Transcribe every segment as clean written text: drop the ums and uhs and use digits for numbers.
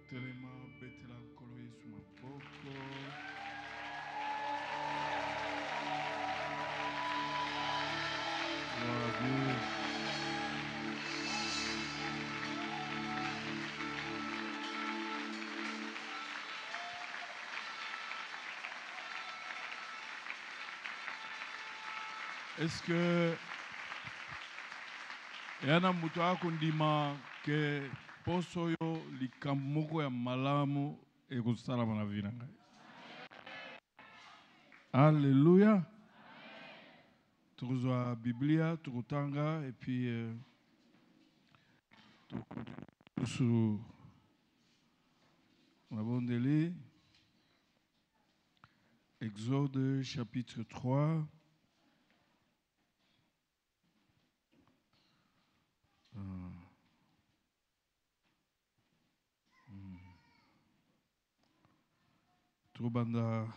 Telema betela nkolo Yesu maboko. Gloire à Dieu. Est-ce que yana mutu akundima ke poso yo likamoko ya malamu ekusala na vida ngai? Alléluia. Tukuzwa Biblia tukutanga et puis sur Mabondeli, Exode chapitre 3. Trobanda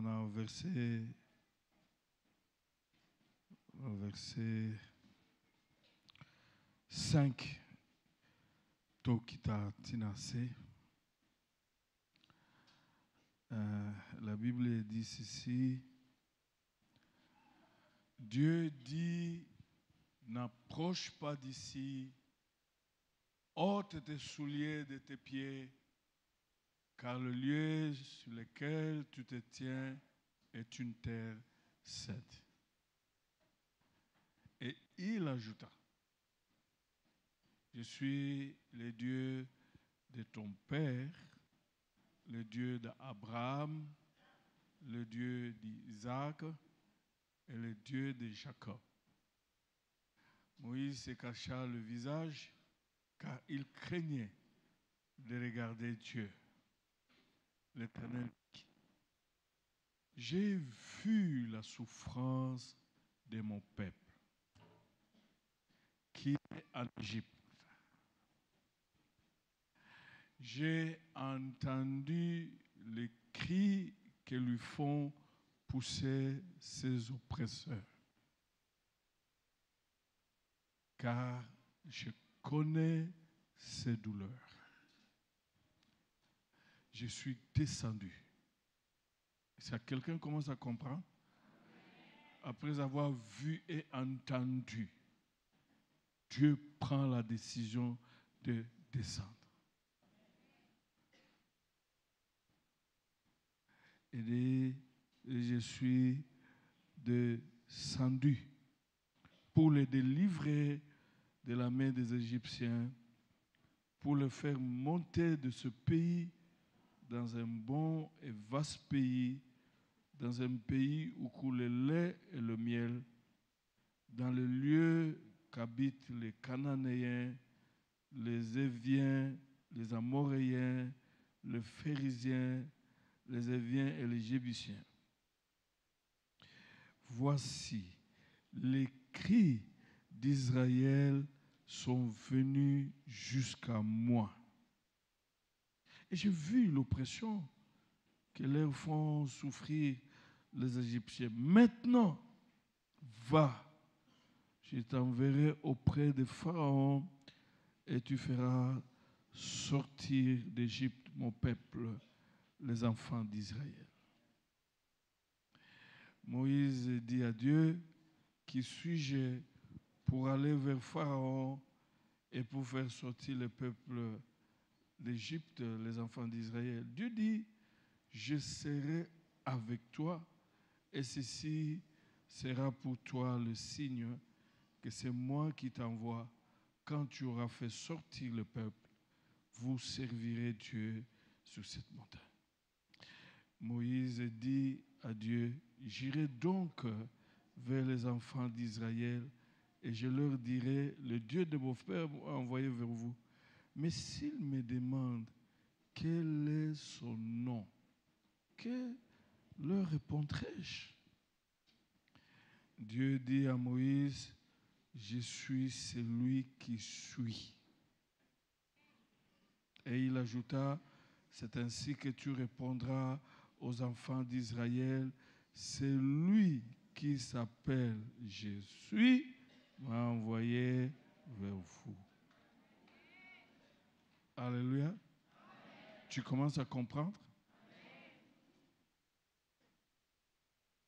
na verset 5 Tokita Tinase. La Bible dit ceci: Dieu dit, n'approche pas d'ici, ôte tes souliers de tes pieds, car le lieu sur lequel tu te tiens est une terre sainte. Et il ajouta: Je suis le Dieu de ton père, le Dieu d'Abraham, le Dieu d'Isaac et le Dieu de Jacob. Moïse se cacha le visage car il craignait de regarder Dieu. L'Éternel dit: J'ai vu la souffrance de mon peuple qui est en Égypte. J'ai entendu les cris que lui font pousser ses oppresseurs. Car je connais ses douleurs. Je suis descendu. Si quelqu'un commence à comprendre, après avoir vu et entendu, Dieu prend la décision de descendre. Et je suis descendu pour les délivrer de la main des Égyptiens, pour les faire monter de ce pays dans un bon et vaste pays, dans un pays où coule le lait et le miel, dans le lieu qu'habitent les Cananéens, les Éviens, les Amoréens, les Phérésiens, les Éviens et les Jébusiens. Voici, les cris d'Israël sont venus jusqu'à moi. Et j'ai vu l'oppression que leur font souffrir les Égyptiens. Maintenant, va, je t'enverrai auprès de Pharaon et tu feras sortir d'Égypte mon peuple, les enfants d'Israël. Moïse dit à Dieu: Qui suis-je pour aller vers Pharaon et pour faire sortir le peuple d'Égypte, les enfants d'Israël? Dieu dit: Je serai avec toi et ceci sera pour toi le signe que c'est moi qui t'envoie. Quand tu auras fait sortir le peuple, vous servirez Dieu sur cette montagne. Moïse dit à Dieu: J'irai donc vers les enfants d'Israël et je leur dirai: Le Dieu de vos pères m'a envoyé vers vous. Mais s'ils me demandent quel est son nom, que leur répondrai-je? Dieu dit à Moïse: Je suis celui qui suis. Et il ajouta: C'est ainsi que tu répondras aux enfants d'Israël: C'est lui qui s'appelle Je suis, m'a envoyé vers vous. Alléluia. Tu commences à comprendre?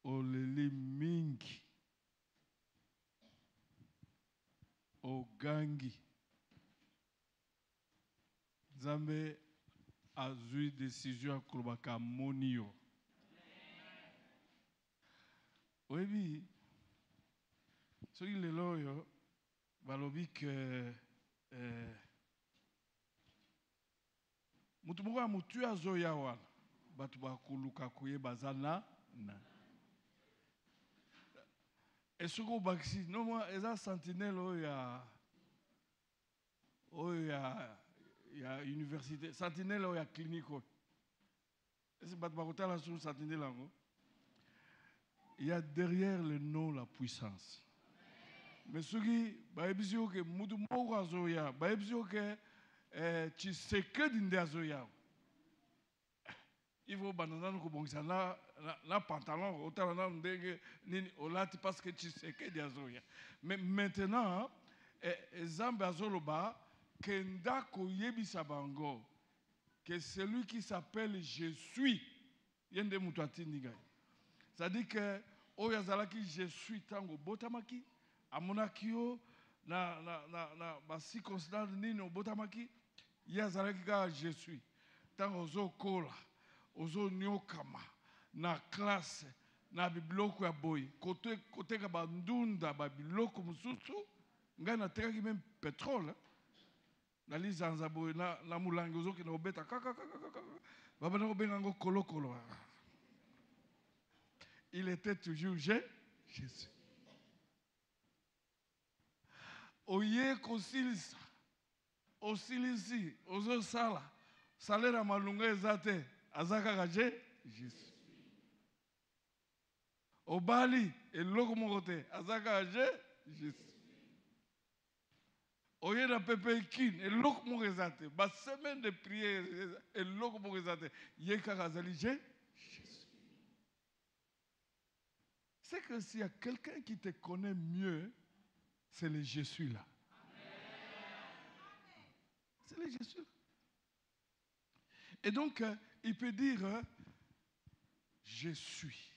Oleli mingi. Ogangi. Nzambe azui décision kolobaka monio. Oui, ce qui est là, balobi que mutu moko mutu azoya wana batu bakuluka kuye bazana na. Et ce qu'on baxi, non moi, eza sentinelle ya université, sentinelle ya clinique. Et c'est batu bakota la sur sentinelle là. Il y a derrière le nom la puissance. Mais ce qui, baebisio que mutu moko azoya, baebisio que tu sais que dinde azoya. Il faut banana ko bongisa na pantalon otala ndenge nini olati parce que tu sais que azoya. Mais maintenant Zambe azoloba kenda ko yebisa bango que celui qui s'appelle je suis yende mutu atindi ngai. C'est-à-dire que oyazalaki je suis tango botamaki amonaki yo na basi constant nini botamaki yazalaki ka je suis tango zo kola ozo nyokama na classe na bibloko ya boy côté ka bandunda ba biloko mususu ngai na tekaki même pétrole na lizanza boy na mulangi ozo kina obeta kaka baba na obenga ngo kolokolo. Il était toujours Jésus. Oye kosilisa osilisi ozo sala salaire malunga ezate azaka Jésus. Obali eloko mokote azaka Jésus. Oye na pepe kin eloko moko ezate ba semaine de prière eloko moko ezate yeka kazali Jésus. C'est que s'il y a quelqu'un qui te connaît mieux, c'est le je suis là. C'est le je suis. Et donc, il peut dire, je suis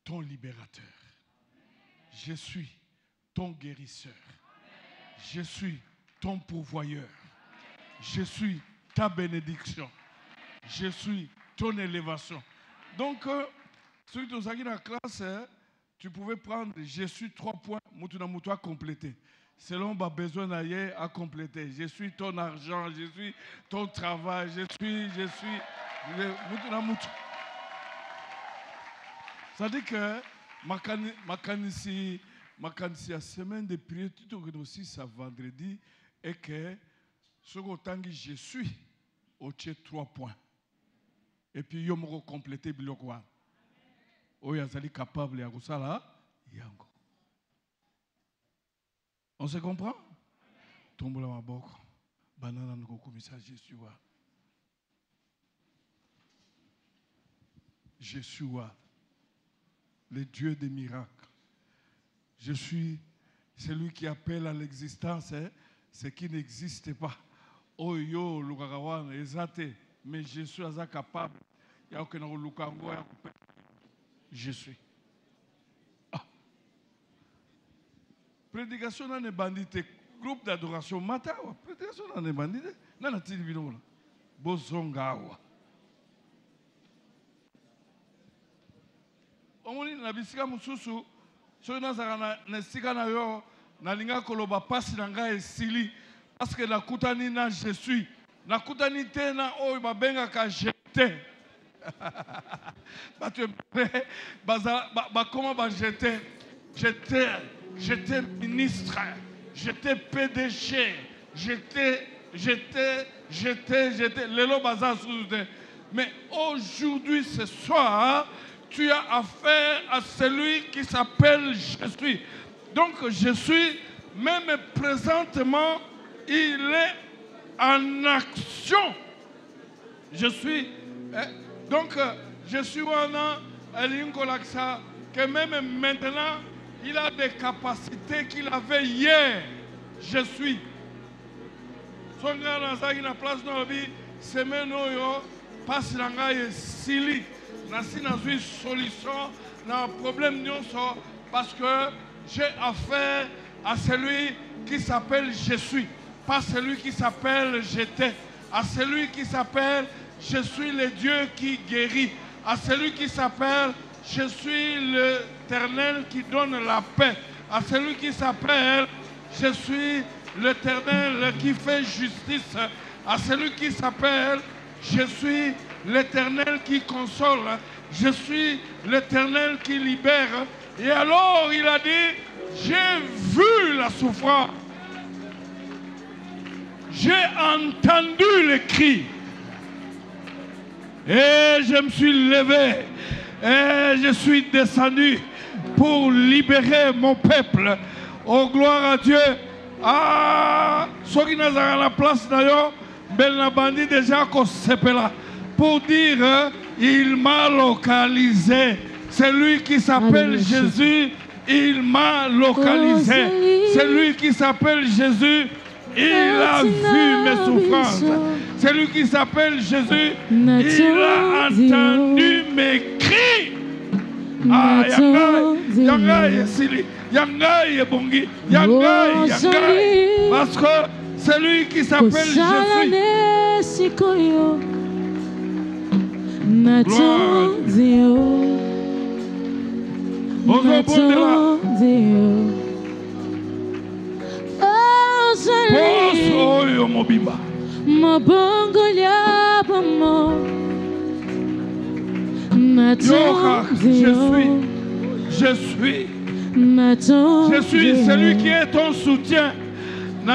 ton libérateur. Je suis ton guérisseur. Je suis ton pourvoyeur. Je suis ta bénédiction. Je suis ton élévation. Donc, celui qui est dans la classe, tu pouvais prendre je suis 3 points, Moutuna Moutoua complété. Selon ma besoin d'ailleurs à compléter. Je suis ton argent, je suis ton travail, je suis. Moutuna Moutoua. Ça dit que Makanisi, la semaine de prière, tout aussi ça vendredi, et que ce que je suis, au 3 points. Et puis, il y a complété Bilokwa. Oyazali capable ya kusala yango. On se comprend? Tombola maboko. Banana nuko komisa Jésus wa. Jésus wa. Le Dieu des miracles. Je suis celui qui appelle à l'existence ce qui n'existe pas. Oyo lukakawana ezate. Mais je suis capable. Ya okena lukango ya kupe. Je suis. Ah. Prédication dans les bandits, groupe d'adoration, matawa. Prédication dans les bandits, dans la télévision. Bozongawa. On dit na bisika mususu, so na zaka na sika na yo, na linga koloba pasi na nga esili, parce que na kutani na je suis, na kutani te na oyo babenga ka jeté. Comment j'étais ministre, j'étais PDG, j'étais mais aujourd'hui, ce soir, tu as affaire à celui qui s'appelle je suis. Donc je suis, même présentement, il est en action. Je suis. Donc, je suis que même maintenant, Il a des capacités qu'il avait hier. Je suis. Son grand Nazari na place dans vie, semaine yo passe la ngaye sili. Nasi na une solution na problème nyonso parce que j'ai affaire à celui qui s'appelle Je suis, pas celui qui s'appelle J'étais, à celui qui s'appelle Je suis le Dieu qui guérit, à celui qui s'appelle Je suis l'Éternel qui donne la paix, à celui qui s'appelle Je suis l'Éternel qui fait justice, à celui qui s'appelle Je suis l'Éternel qui console, je suis l'Éternel qui libère. Et alors il a dit, j'ai vu la souffrance, j'ai entendu les cris, et je me suis levé, et je suis descendu pour libérer mon peuple. Oh, gloire à Dieu. Ah, ceux qui n'ont pas la place d'ailleurs, ben la bandit déjà qu'on s'appelle pour dire il m'a localisé. C'est lui qui s'appelle Jésus, il m'a localisé. C'est lui qui s'appelle Jésus, il a vu mes souffrances. C'est lui qui s'appelle Jésus, il a entendu mes cris. Ah, Yangaï, Sili, Yangaï, Bongi, Yangaï, Yangaï. Parce que c'est lui qui s'appelle Jésus. Gloire. Je suis celui qui est ton soutien. Il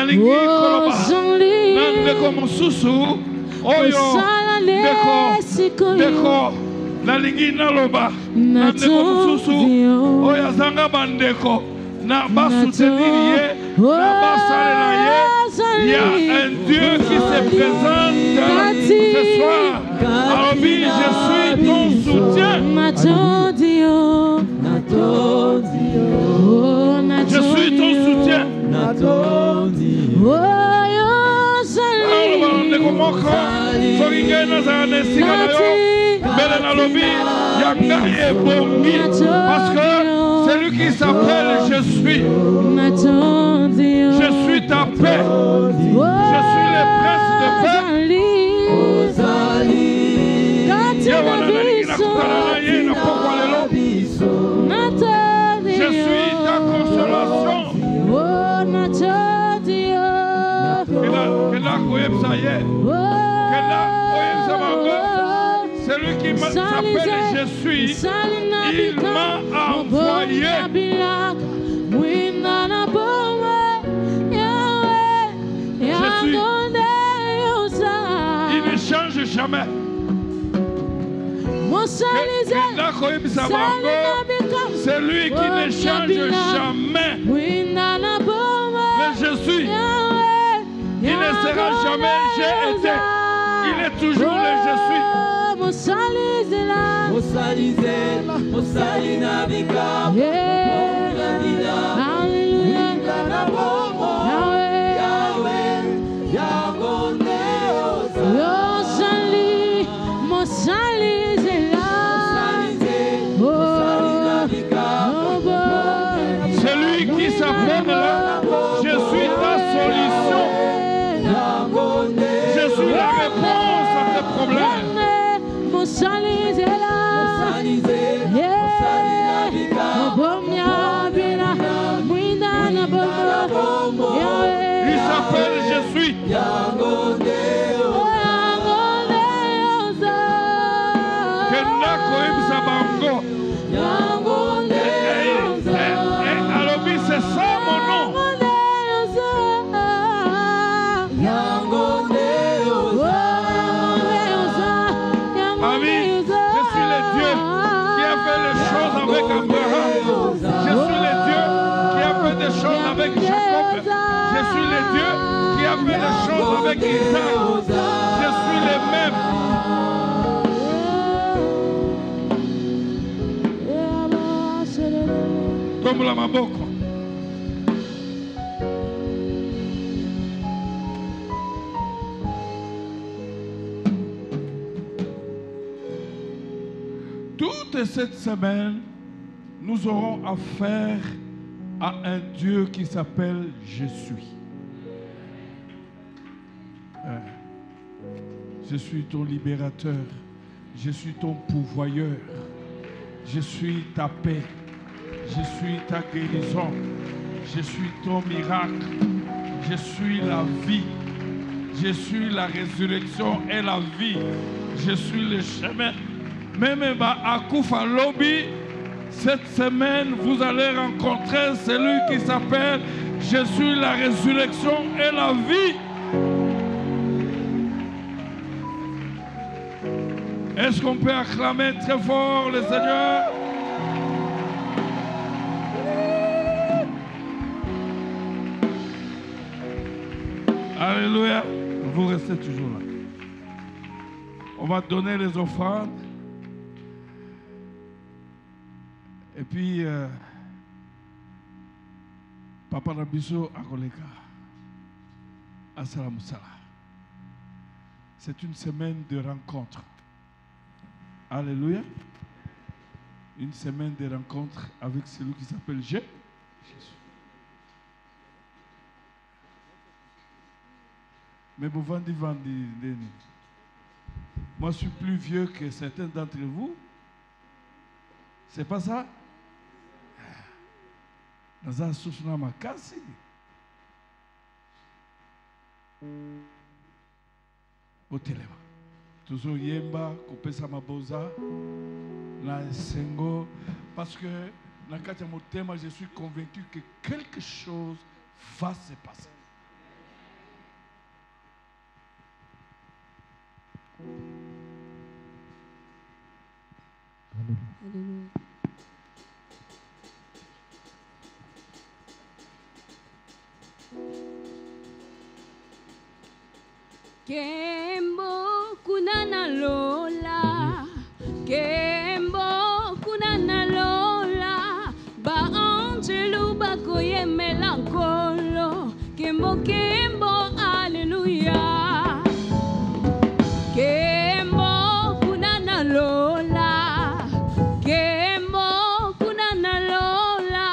y a un Dieu qui se présente ce soir. Alors oui, je suis ton soutien. Je suis ton soutien. Parce que c'est lui qui s'appelle Je suis. Je suis ta paix. Je suis le prince de paix. Je suis ta consolation. Celui qui s'appelle Je suis, il m'a envoyé. Il ne change jamais. C'est lui qui ne change jamais. Mais je suis. Il ne sera jamais j'ai été. Il est toujours le je suis. Celui qui s'appelle là, je suis ta solution. Je suis la réponse à tes problèmes. Il s'appelle Je suis. Alors oui, c'est ça mon nom. Avec Abraham. Je suis le Dieu qui a fait des choses avec Jacob. Je suis le Dieu qui a fait des choses avec Isaac. Je suis le même. Tambola maboko. Toute cette semaine, nous aurons affaire à un Dieu qui s'appelle Je suis. Je suis ton libérateur. Je suis ton pourvoyeur. Je suis ta paix. Je suis ta guérison. Je suis ton miracle. Je suis la vie. Je suis la résurrection et la vie. Je suis le chemin. Même à Koufa Lobby, cette semaine, vous allez rencontrer celui qui s'appelle Je suis la résurrection et la vie. Est-ce qu'on peut acclamer très fort le Seigneur? Alléluia. Vous restez toujours là. On va donner les offrandes. Et puis, Papa Nabiso Akoleka, Assalamu Salah. C'est une semaine de rencontres. Alléluia. Une semaine de rencontres avec celui qui s'appelle Jésus. Mais vous vendez. Moi, je suis plus vieux que certains d'entre vous. C'est pas ça? Dans un souffle ma casse. Au téléma. Toujours yemba, kopesa maboza, na sengo, parce que dans le thème, je suis convaincu que quelque chose va se passer. Alléluia. Kembo kunana lola, Kembo kunana lola, ba angelu bakoye melankolo, Kembo Kembo Alléluia. Kembo kunana lola, Kembo kunana lola,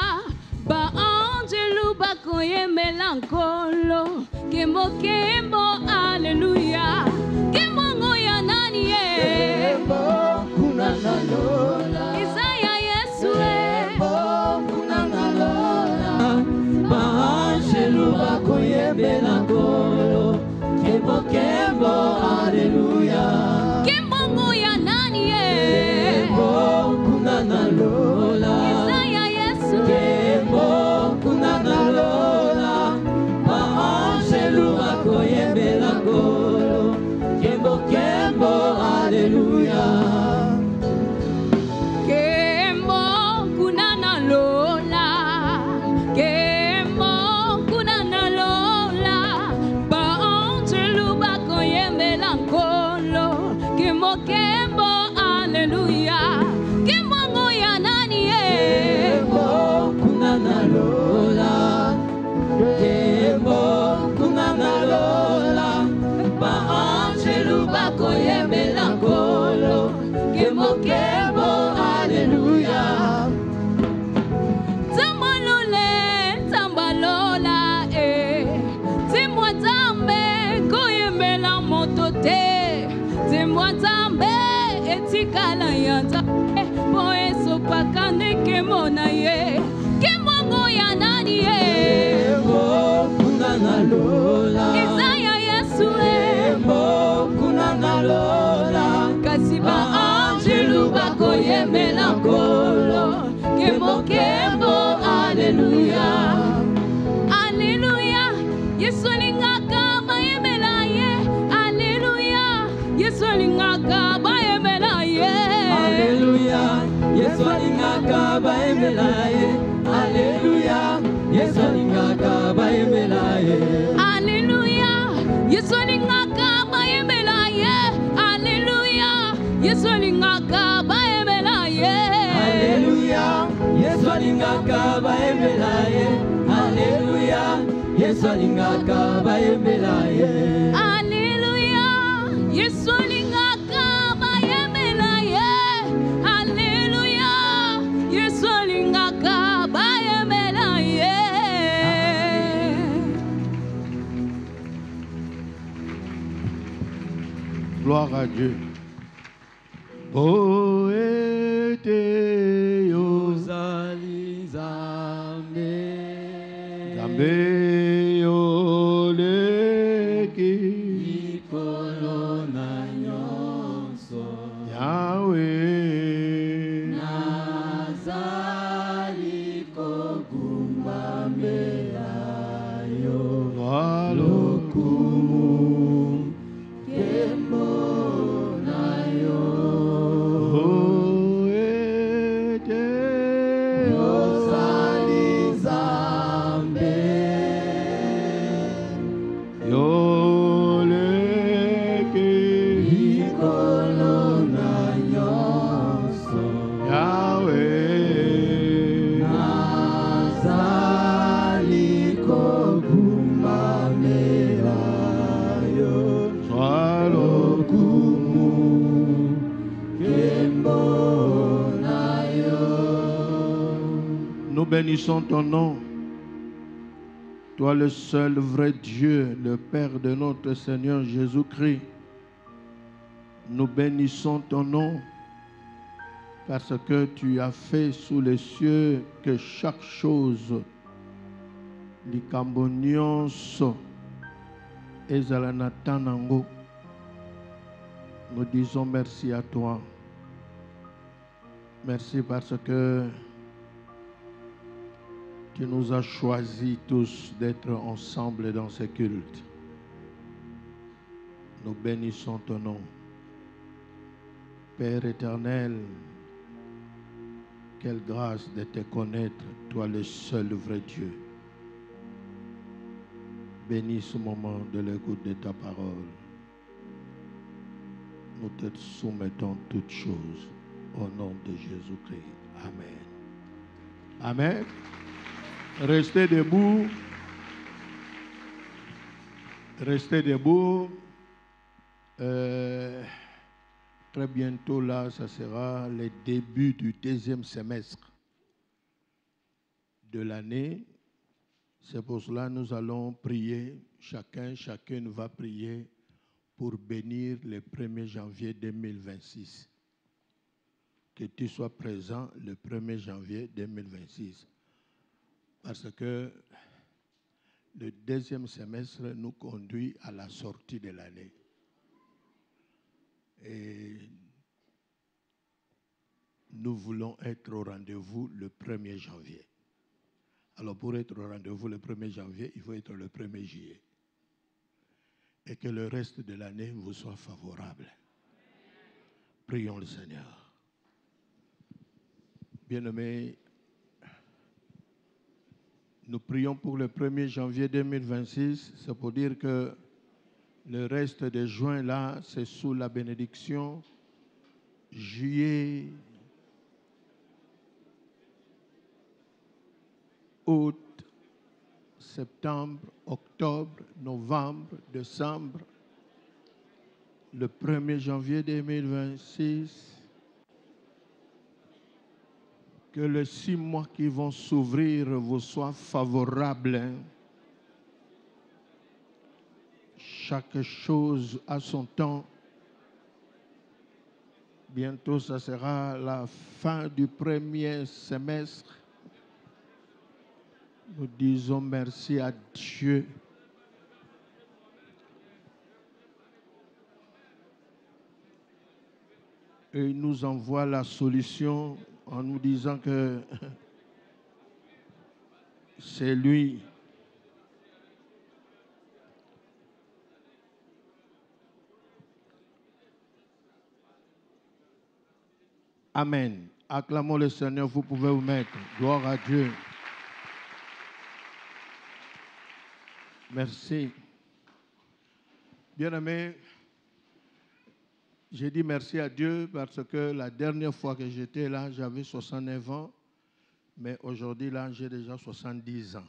ba angelu bakoye melankolo, Kembo Kembo Alléluia. Kembo ngoya nani ye? Kembo kunana lola. Isaya Yesu e. Kembo kunana lola. Maangelu bakoye belangolo. Kembo Kembo Alléluia. Kembo ngoya nani ye? Kembo kunana lola. Isaya Yesu e. Kembo kunana lola. Maangelu bakoye belangolo. Kembo Kembo Alléluia. Kembo kunana lola, Kembo kunana lola, ba angelu bakoye melankolo, Kembo Kembo Alléluia. Kembo ngoya nani ye? Kembo kunana lola. Kembo kunana lola. Ba angelu bakoye melankolo. Kembo Kembo Alléluia. Tambalole, tambalola, dis-moi tambe, koye melamotote, dis-moi tambe, etikala yanta, boe sopakane kemona ye, kembo ngoya nani ye, Kembo kunana lola. Isaya Yesu e, Kembo kunana lola. kasiba angelu bakoye melankolo, kembo kembo Alléluia. Alléluia, Yesu lingaka bayemela ye. Alléluia, Yesu lingaka bayemela ye. Alléluia. Yesu alingaka baemela ye. Alléluia. Yesu alingaka baemela ye. Alléluia, Yesu lingaka bayemela ye. Alléluia, Yesu lingaka bayemela ye. Alléluia. Yesu alingaka bayembela ye. Alléluia. Yesu alingaka bayembela ye. Alléluia. Yesu alingaka bayembela ye. Alléluia. Yesu alingaka bayembela ye. Gloire à Dieu. Poete yo Ozali Nzambe. Nzambe yo leki Likolo na nyonso. Yahweh Nazali kogumbamela yo. Lokumu Kembo na yo. Poete Ozali Nzambe. yo leki Likolo na nyonso. Yahweh Nazali kogumbamela yo. Sois lokumu Kembo na yo. Nous bénissons ton nom, toi le seul vrai Dieu, le Père de notre Seigneur Jésus-Christ. Nous bénissons ton nom parce que tu as fait sous les cieux que chaque chose, likambo nyonso, ezala na temps nango. Nous disons merci à toi. Merci parce que tu nous as choisis tous d'être ensemble dans ce culte. Nous bénissons ton nom. Père éternel, quelle grâce de te connaître, toi le seul vrai Dieu. Bénis ce moment de l'écoute de ta parole. Nous te soumettons toutes choses au nom de Jésus-Christ. Amen. Amen. Restez debout. Restez debout. Très bientôt là, ça sera le début du deuxième semestre de l'année. C'est pour cela que nous allons prier. Chacune va prier pour bénir le 1er janvier 2026. Que tu sois présent le 1er janvier 2026. Parce que le deuxième semestre nous conduit à la sortie de l'année. Et nous voulons être au rendez-vous le 1er janvier. Alors pour être au rendez-vous le 1er janvier, il faut être le 1er juillet. Et que le reste de l'année vous soit favorable. Prions le Seigneur. Bien-aimés, nous prions pour le 1er janvier 2026. C'est pour dire que le reste de juin, là, c'est sous la bénédiction. Juillet, août, septembre, octobre, novembre, décembre, le 1er janvier 2026, que les 6 mois qui vont s'ouvrir vous soient favorables. Chaque chose a son temps. Bientôt, ça sera la fin du 1er semestre. Nous disons merci à Dieu. Et il nous envoie la solution en nous disant que c'est lui. Amen. Acclamons le Seigneur, vous pouvez vous mettre. Gloire à Dieu. Merci. Bien-aimés, j'ai dit merci à Dieu parce que la dernière fois que j'étais là, j'avais 69 ans. Mais aujourd'hui, là, j'ai déjà 70 ans.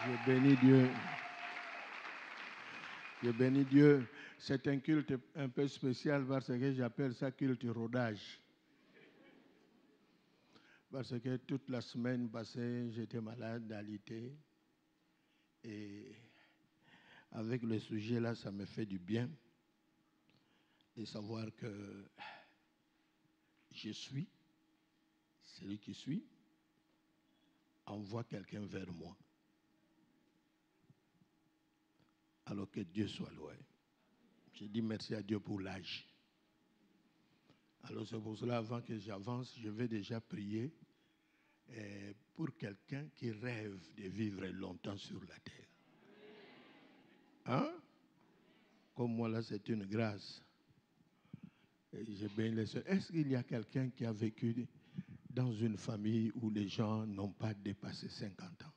Je bénis Dieu. Je bénis Dieu. C'est un culte un peu spécial parce que j'appelle ça culte rodage. Parce que toute la semaine passée, j'étais malade, alité. Et avec le sujet là, ça me fait du bien de savoir que je suis, celui qui suit, envoie quelqu'un vers moi. Alors que Dieu soit loué. Je dis merci à Dieu pour l'âge. Alors c'est pour cela, avant que j'avance, je vais déjà prier pour quelqu'un qui rêve de vivre longtemps sur la terre. Hein? Comme moi là, c'est une grâce. Et je bénis les sœurs. Est-ce qu'il y a quelqu'un qui a vécu dans une famille où les gens n'ont pas dépassé 50 ans?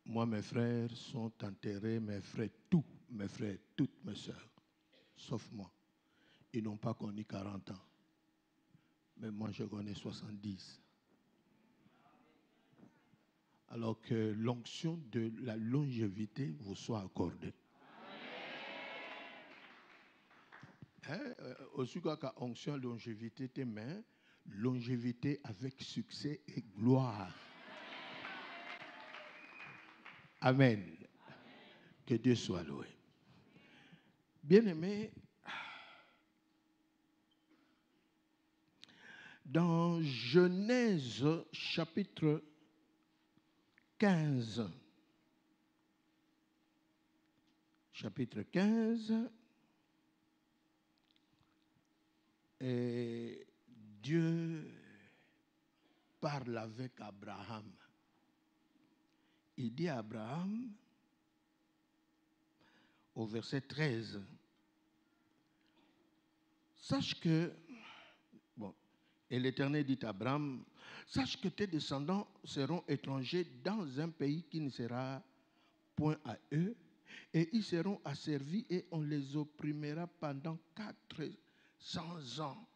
Moi, mes frères sont enterrés, mes frères, toutes mes sœurs, sauf moi. Ils n'ont pas connu 40 ans. Mais moi, je connais 70. Alors que l'onction de la longévité vous soit accordée. Aussi quoi qu'à onction longévité tes mains, longévité avec succès et gloire. Amen. Que Dieu soit loué. Bien-aimés, dans Genèse chapitre 15, et Dieu parle avec Abraham. Il dit à Abraham, au verset 13, sache que, et l'Éternel dit à Abraham, sache que tes descendants seront étrangers dans un pays qui ne sera point à eux, et ils seront asservis et on les opprimera pendant 400 ans.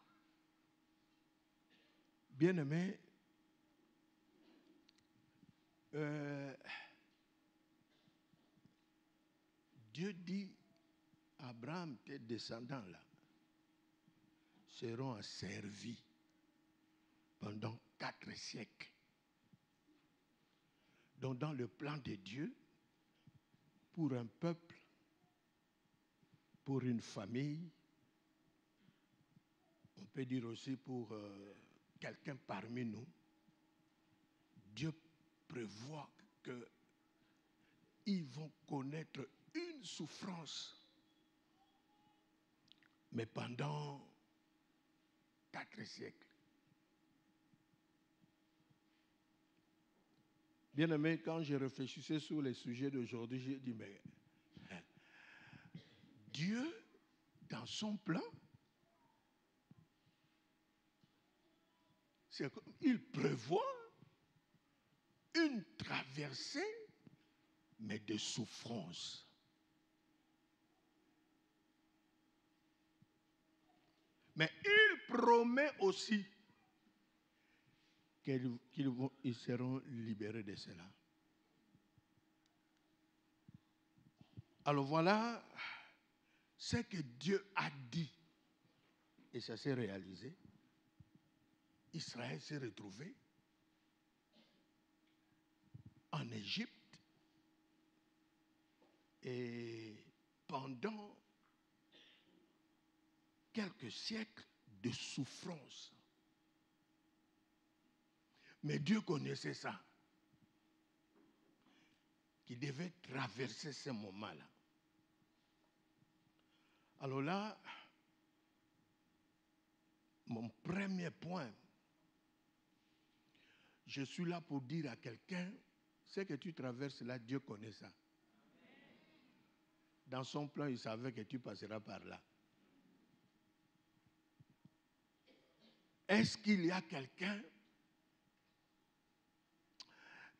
Bien-aimés, Dieu dit à Abraham, tes descendants là seront asservis pendant 4 siècles. Donc dans le plan de Dieu, pour un peuple, pour une famille, on peut dire aussi pour quelqu'un parmi nous, Dieu prévoit qu'ils vont connaître une souffrance, mais pendant 4 siècles. Bien-aimé, quand je réfléchissais sur les sujets d'aujourd'hui, j'ai dit, mais Dieu, dans son plan, il prévoit une traversée, mais de souffrance. Mais il promet aussi qu'ils seront libérés de cela. Alors voilà ce que Dieu a dit. Et ça s'est réalisé. Israël s'est retrouvé en Égypte. Et pendant quelques siècles de souffrance. Mais Dieu connaissait ça. Qu'il devait traverser ces moments-là. Alors là, mon premier point, je suis là pour dire à quelqu'un, ce que tu traverses là, Dieu connaît ça. Dans son plan, il savait que tu passeras par là. Est-ce qu'il y a quelqu'un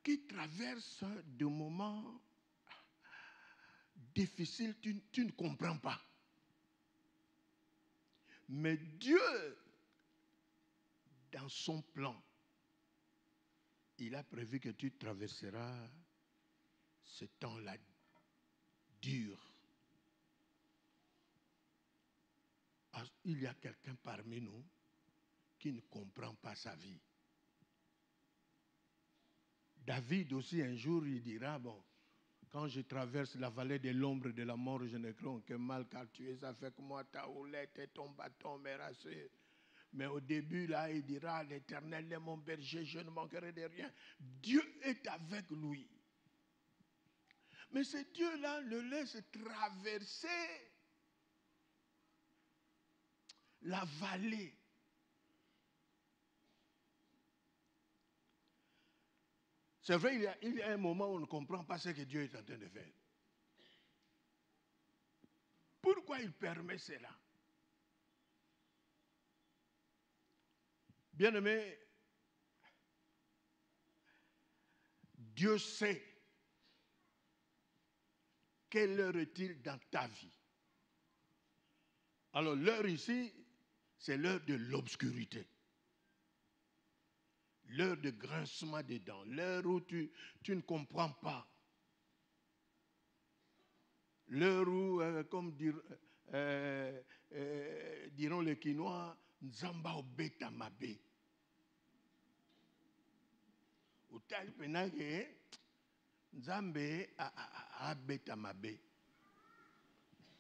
qui traverse des moments difficiles, tu ne comprends pas? Mais Dieu, dans son plan, il a prévu que tu traverseras ce temps-là dur. Il y a quelqu'un parmi nous qui ne comprend pas sa vie. David aussi, un jour, il dira, bon, quand je traverse la vallée de l'ombre de la mort, je ne crains aucun mal, car tu es avec moi, ta houlette et ton bâton me rassurent. Mais au début, là, il dira, l'Éternel est mon berger, je ne manquerai de rien. Dieu est avec lui. Mais ce Dieu-là le laisse traverser la vallée. C'est vrai, il y a un moment où on ne comprend pas ce que Dieu est en train de faire. Pourquoi il permet cela? Bien-aimé, Dieu sait quelle heure est-il dans ta vie. Alors l'heure ici, c'est l'heure de l'obscurité. L'heure de grincement des dents, l'heure où tu ne comprends pas. L'heure où, comme diront les Quinois, Nzamba obeta mabe. Utal penage, Nzambe abeta mabe.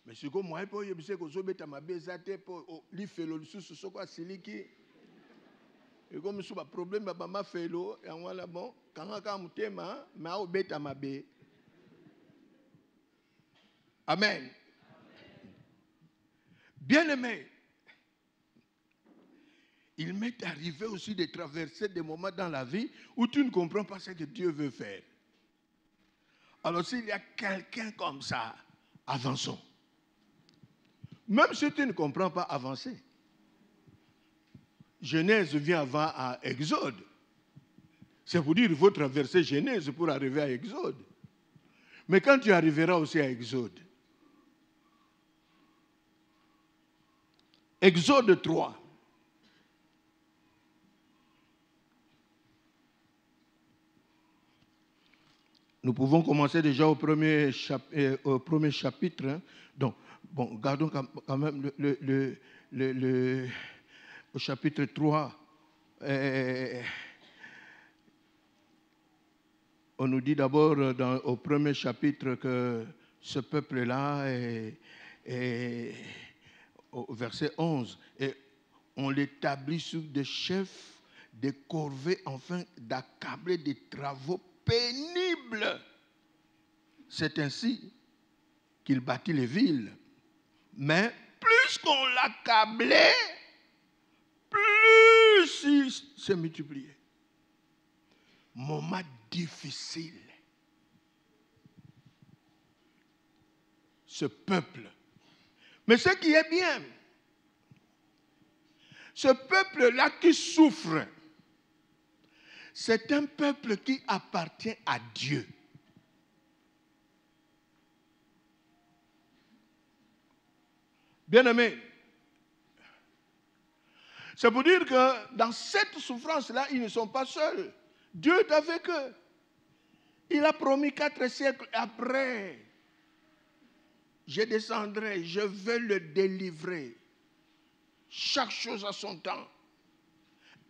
Mais ce que moi, je sais que obeta mabe, c'est pour l'ifelo, le sous quoi siliki. Et comme je suis un problème, je vais faire l'eau, et on va bon, quand on a un thème, je vais obéir ma bé. Amen. Bien-aimé, il m'est arrivé aussi de traverser des moments dans la vie où tu ne comprends pas ce que Dieu veut faire. Alors s'il y a quelqu'un comme ça, avançons. Même si tu ne comprends pas, avancez. Genèse vient avant à Exode. C'est pour dire qu'il faut traverser Genèse pour arriver à Exode. Mais quand tu arriveras aussi à Exode, Exode 3. Nous pouvons commencer déjà au premier chapitre. Hein. Donc, bon, gardons quand même au chapitre 3. On nous dit d'abord au premier chapitre que ce peuple-là au verset 11, et on l'établit sous des chefs, des corvées, afin d'accabler des travaux pénibles. C'est ainsi qu'il bâtit les villes. Mais plus qu'on l'accablait, plus il s'est multiplié. Moment difficile. Ce peuple. Mais ce qui est bien, ce peuple-là qui souffre, c'est un peuple qui appartient à Dieu. Bien-aimés, c'est pour dire que dans cette souffrance-là, ils ne sont pas seuls. Dieu est avec eux. Il a promis 4 siècles après, je descendrai, je vais le délivrer. Chaque chose à son temps.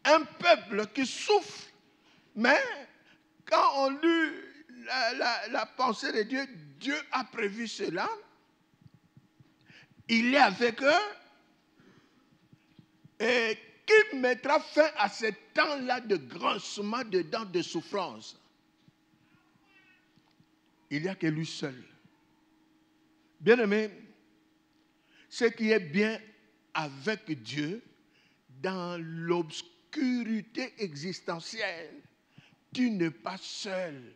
Un peuple qui souffre, mais quand on lit la pensée de Dieu, Dieu a prévu cela. Il est avec eux et qui mettra fin à ce temps-là de grincement de dents, de souffrance. Il n'y a que lui seul. Bien-aimé, ce qui est bien avec Dieu, dans l'obscurité existentielle, tu n'es pas seul.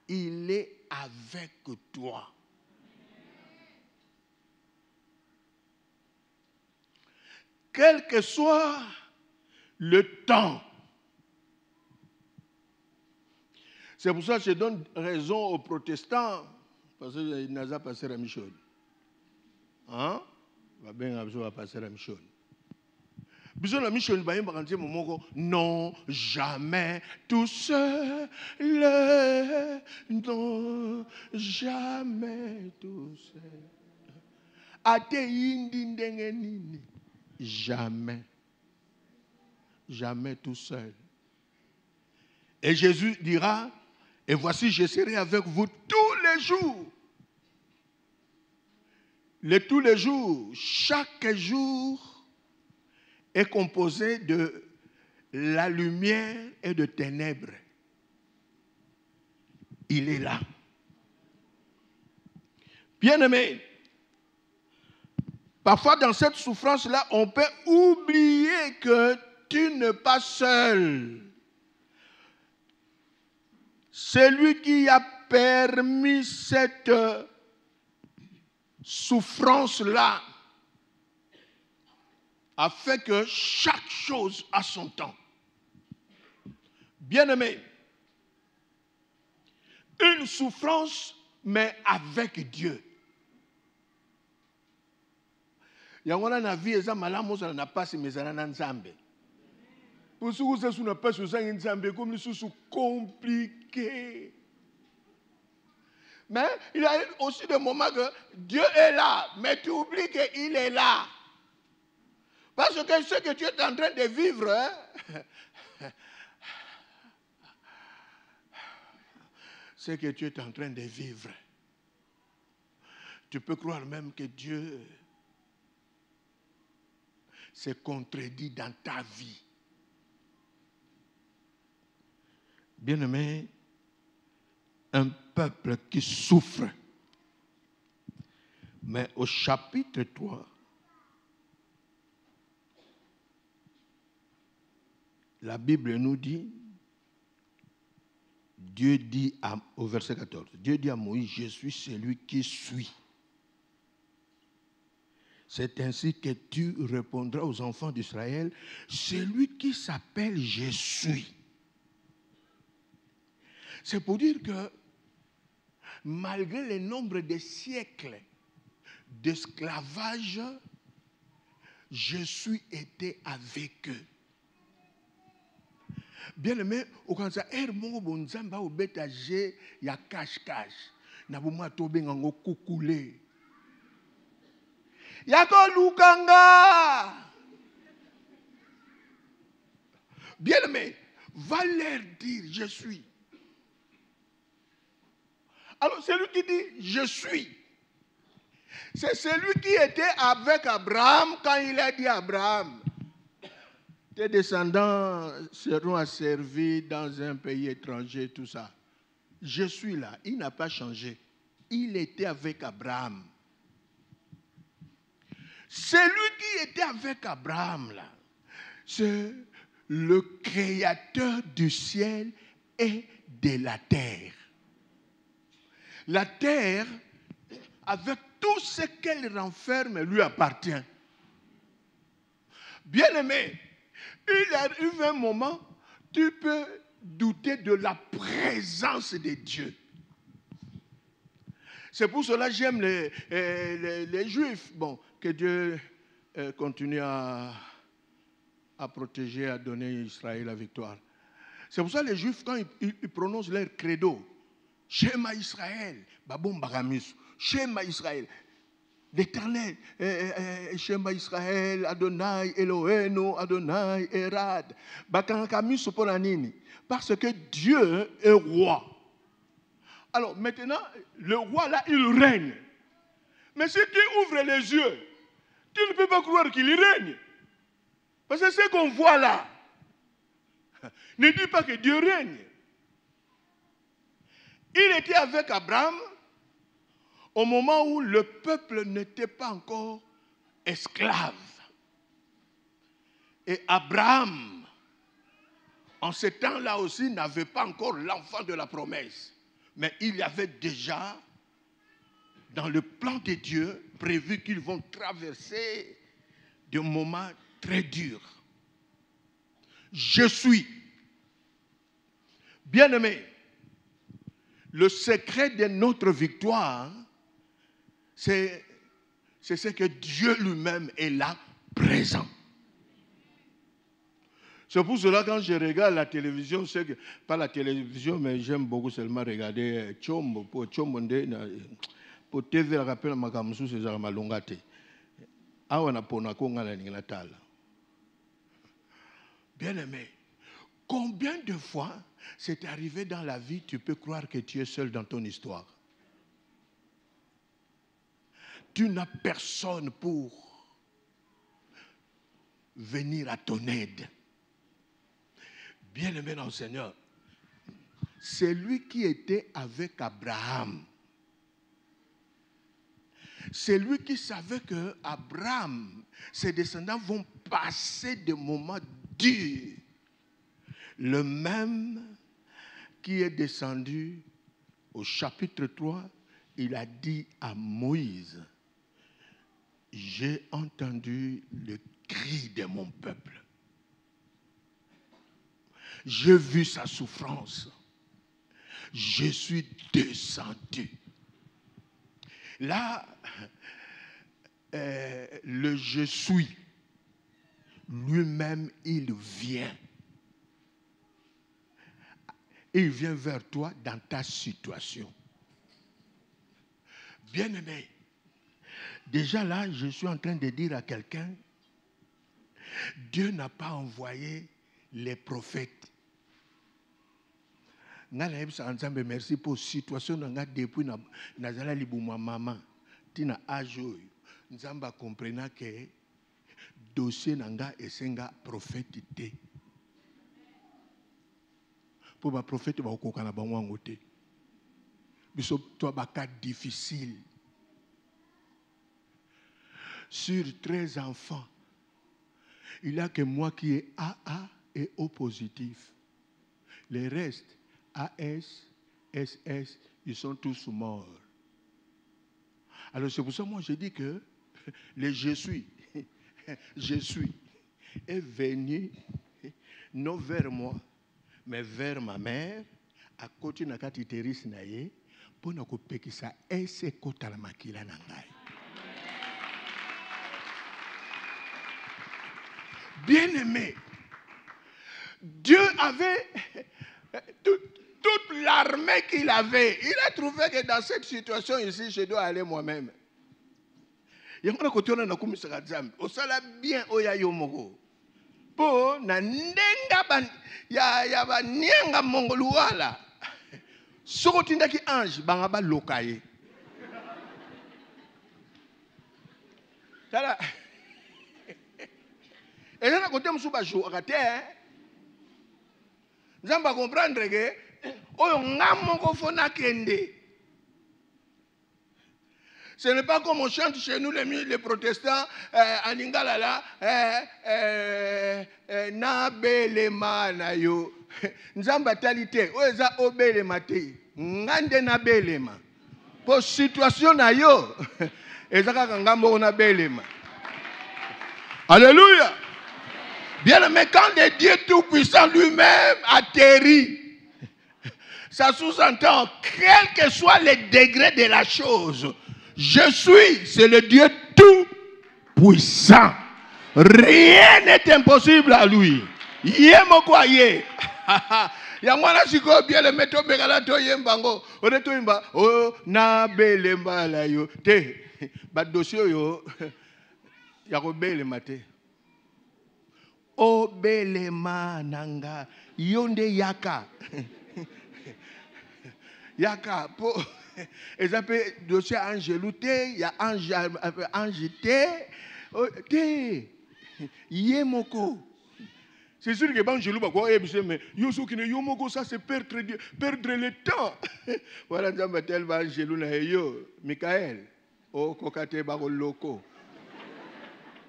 Il est avec toi. Quel que soit le temps. C'est pour ça que je donne raison aux protestants, parce qu'ils n'ont pas passé la Michonne. Hein? Va bien va passer la Michonne. Non, jamais tout seul. Non, jamais tout seul. Jamais. Jamais tout seul. Et Jésus dira, et voici, je serai avec vous tous les jours. Tous les jours, chaque jour est composé de la lumière et de ténèbres. Il est là. Bien-aimé, parfois dans cette souffrance-là, on peut oublier que tu n'es pas seul. C'est lui qui a permis cette souffrance-là a fait que chaque chose a son temps. Bien-aimé, une souffrance, mais avec Dieu. Yangona na vie eza malamu za na pasi mezana na nzambe. Pour ceux qui sont pas sur ça nzambe comme les sous compliqué. Mais il y a aussi des moments que Dieu est là, mais tu oublies qu'il est là. Parce que ce que tu es en train de vivre, ce que tu es en train de vivre, tu peux croire même que Dieu s'est contredit dans ta vie. Bien-aimé, un peuple qui souffre. Mais au chapitre 3, la Bible nous dit, Dieu dit au verset 14, Dieu dit à Moïse, je suis celui qui suis. C'est ainsi que tu répondras aux enfants d'Israël, celui qui s'appelle je suis. C'est pour dire que malgré le nombre de siècles d'esclavage, je suis été avec eux. Bien aimé, au Kansa, Hermongo Bonzamba au bétagé, il y a cache-cache. Nabouma tobe ngango koukoulé. Yako Lukanga. Bien aimé, va leur dire je suis. Alors, c'est lui qui dit je suis. C'est celui qui était avec Abraham quand il a dit à Abraham, tes descendants seront asservis dans un pays étranger, tout ça. Je suis là. Il n'a pas changé. Il était avec Abraham. Celui qui était avec Abraham, là, c'est le créateur du ciel et de la terre. La terre, avec tout ce qu'elle renferme, lui appartient. Bien-aimé, il arrive un moment, tu peux douter de la présence de Dieu. C'est pour cela que j'aime les Juifs. Bon, que Dieu continue à protéger, à donner à Israël la victoire. C'est pour ça que les Juifs, quand ils prononcent leur credo, Shema Israël, Babom Baramis, Shema Israël, l'Éternel, Shema Israël, Adonai Elohenu, Adonai Erad, Bakankamis Soporanini, parce que Dieu est roi. Alors maintenant, le roi là, il règne. Mais si tu ouvres les yeux, tu ne peux pas croire qu'il règne. Parce que ce qu'on voit là, ne dit pas que Dieu règne. Il était avec Abraham au moment où le peuple n'était pas encore esclave. Et Abraham, en ce temps-là aussi, n'avait pas encore l'enfant de la promesse. Mais il y avait déjà, dans le plan de Dieu, prévu qu'ils vont traverser des moments très durs. Je suis. Bien-aimé, le secret de notre victoire, c'est ce que Dieu lui-même est là, présent. C'est pour cela quand je regarde la télévision, c'est que, pas la télévision, mais j'aime beaucoup seulement regarder Chombo. Pour TV, rappelle ma camusou, c'est ça ma longate. Ah, on a ponako ngala ningatala. Bien aimé, combien de fois c'est arrivé dans la vie, tu peux croire que tu es seul dans ton histoire? Tu n'as personne pour venir à ton aide. Bien-aimé dans le Seigneur, c'est lui qui était avec Abraham. C'est lui qui savait que Abraham, ses descendants vont passer des moments durs. Le même qui est descendu au chapitre 3, il a dit à Moïse, j'ai entendu le cri de mon peuple. J'ai vu sa souffrance. Je suis descendu. Là, le je suis, lui-même, il vient. Il vient vers toi dans ta situation. Bien-aimé, déjà là, je suis en train de dire à quelqu'un, Dieu n'a pas envoyé les prophètes. Merci pour la situation depuis Nazala Libouma maman. Tina ajo. Nzamba comprena que dossier nanga esenga prophète. Pour ma prophète va au na bango ngote. Biso toi baka difficile. Sur 13 enfants, il n'y a que moi qui ai AA et O positif. Les restes, AS, SS, ils sont tous morts. Alors c'est pour ça que moi je dis que le je suis est venu non vers moi, mais vers ma mère, à côté de la catiteris naye, pour nous couper que ça ese kota la makila nangai. Bien-aimé, Dieu avait toute l'armée qu'il avait. Il a trouvé que dans cette situation ici, je dois aller moi-même. Il y a un côté où on a comme ça, on s'en bien au yayomoko. Pour na nenga ya ba nianga mongoluala. Sokotinda ki ange bangaba lokaye. Tala. Et là, quand on a joué à terre, nous allons comprendre que ce n'est pas comme on chante chez nous les protestants en Lingala na belema na yo nzamba talité oza obelema te ngande na belema pour situation na yo ezaka ngambo na belema. Alléluia. Bien, mais quand le Dieu Tout-Puissant lui-même atterrit, ça sous-entend, quel que soit le degré de la chose, je suis, c'est le Dieu Tout-Puissant. Rien n'est impossible à lui. Yemokwaye. Yamwana siko bien le métaux begalato yembango. Oneto imba. Oh, na belemba la yo. Te. Bad dossier yo. Yako belema te. O belema nanga yonde yaka yaka po ezape dossier angelou te ya ange te yemoko. C'est sûr que angelou ba quoi mais yoso qui ne yomoko ça c'est perdre le temps. Voilà nzamba tel ba angelou na yo Michael o kokate ba loko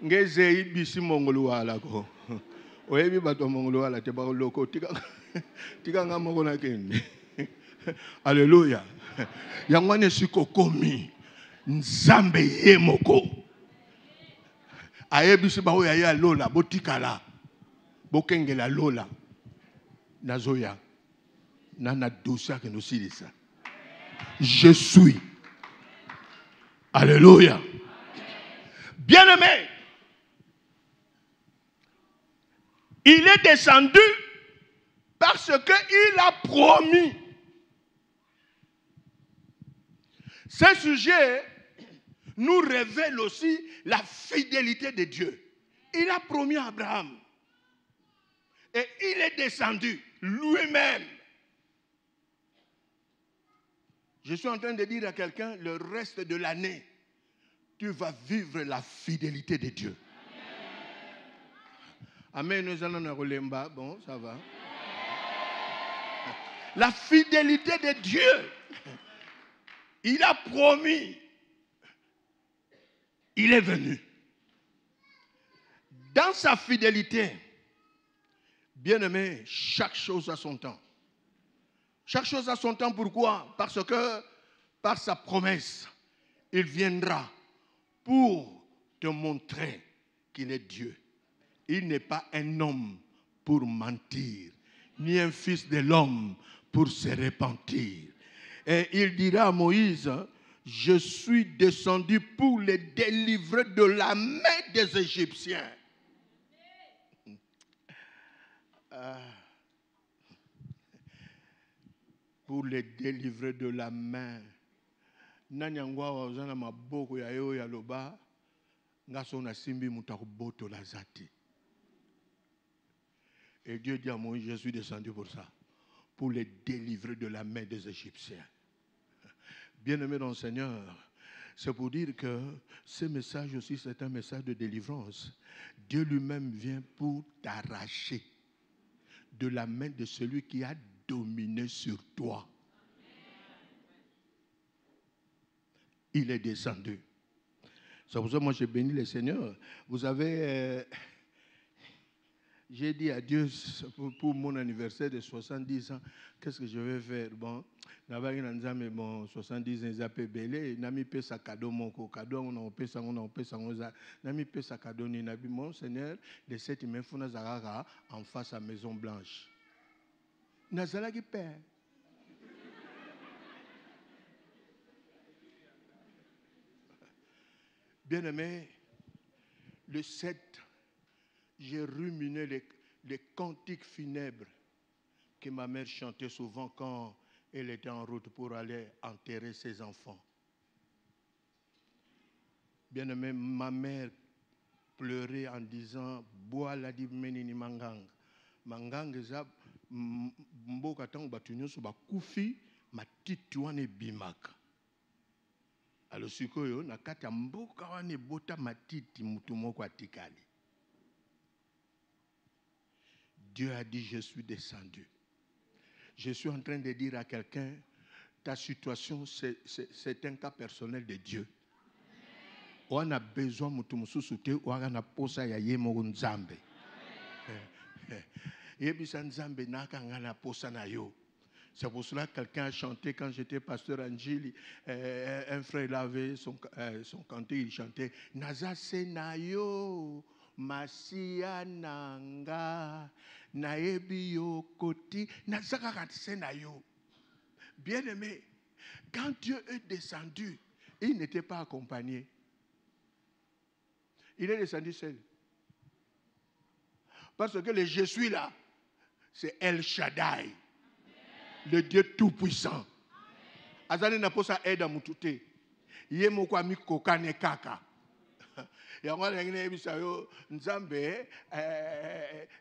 ngeze ibisi mongolo ala ko. Oyebi bato mongolo ala te ba loko tika ngamoko na kende. Alléluia. Yangwane siko komi nzambe yemoko. Ayebisi ba oya ya lola botikala. Bokengela lola. Nazoya. Nana dossier que nous silisa. Je suis. Alléluia. Bien-aimé. Il est descendu parce qu'il a promis. Ce sujet nous révèle aussi la fidélité de Dieu. Il a promis à Abraham. Et il est descendu lui-même. Je suis en train de dire à quelqu'un, le reste de l'année, tu vas vivre la fidélité de Dieu. Amen. Nous allons à Rolemba. Bon, ça va. La fidélité de Dieu. Il a promis. Il est venu. Dans sa fidélité, bien-aimé, chaque chose a son temps. Chaque chose a son temps, pourquoi? Parce que par sa promesse, il viendra pour te montrer qu'il est Dieu. Il n'est pas un homme pour mentir, ni un fils de l'homme pour se repentir. Et il dira à Moïse, je suis descendu pour les délivrer de la main des Égyptiens. Pour les délivrer de la main. Nanyangwa ozana maboko ya yo ya loba ngaso na simbi mutakuboto la zati. Et Dieu dit à Moïse, je suis descendu pour ça, pour les délivrer de la main des Égyptiens. Bien-aimé dans le Seigneur, c'est pour dire que ce message aussi, c'est un message de délivrance. Dieu lui-même vient pour t'arracher de la main de celui qui a dominé sur toi. Il est descendu. C'est pour ça que moi j'ai béni le Seigneur. Vous avez... j'ai dit à Dieu pour mon anniversaire de 70 ans, qu'est-ce que je vais faire? Bon, mais bon, 70 ans, ils appellent Belé, nami pe sa cadeau mon cadeau, on a sa nami pe sa cadeau ni nabi mon Seigneur, de cette main funa zarara en face à Maison Blanche. Nazala qui perd. Bien-aimé, le 7, j'ai ruminé les cantiques funèbres que ma mère chantait souvent quand elle était en route pour aller enterrer ses enfants. Bien-aimé, ma mère pleurait en disant « Bois la di menini mangang ». Mangang eza mboka tango batunyoso bakufi matiti wane bimaka. Alors sikoyo na kati ya mboka wane bota matiti mutu moko atikali. Dieu a dit, je suis descendu. Je suis en train de dire à quelqu'un, ta situation, c'est un cas personnel de Dieu. On a besoin de tout souté, on a posa ya yemo nzambe. Yebisa nzambe naka ngana posa na yo. C'est pour cela que quelqu'un a chanté quand j'étais pasteur Angili. Un frère avait son cantique, il chantait Naza Senayo, Masia Nanga, Naebi yo Koti, Naza Senayo. Bien-aimé, quand Dieu est descendu, il n'était pas accompagné. Il est descendu seul. Parce que le je suis là, c'est El Shaddai. Le Dieu tout-puissant. Azali na posa aide mutute. Ye moko ami kokane kaka. Ya ngwana ngine ebisa yo nzambe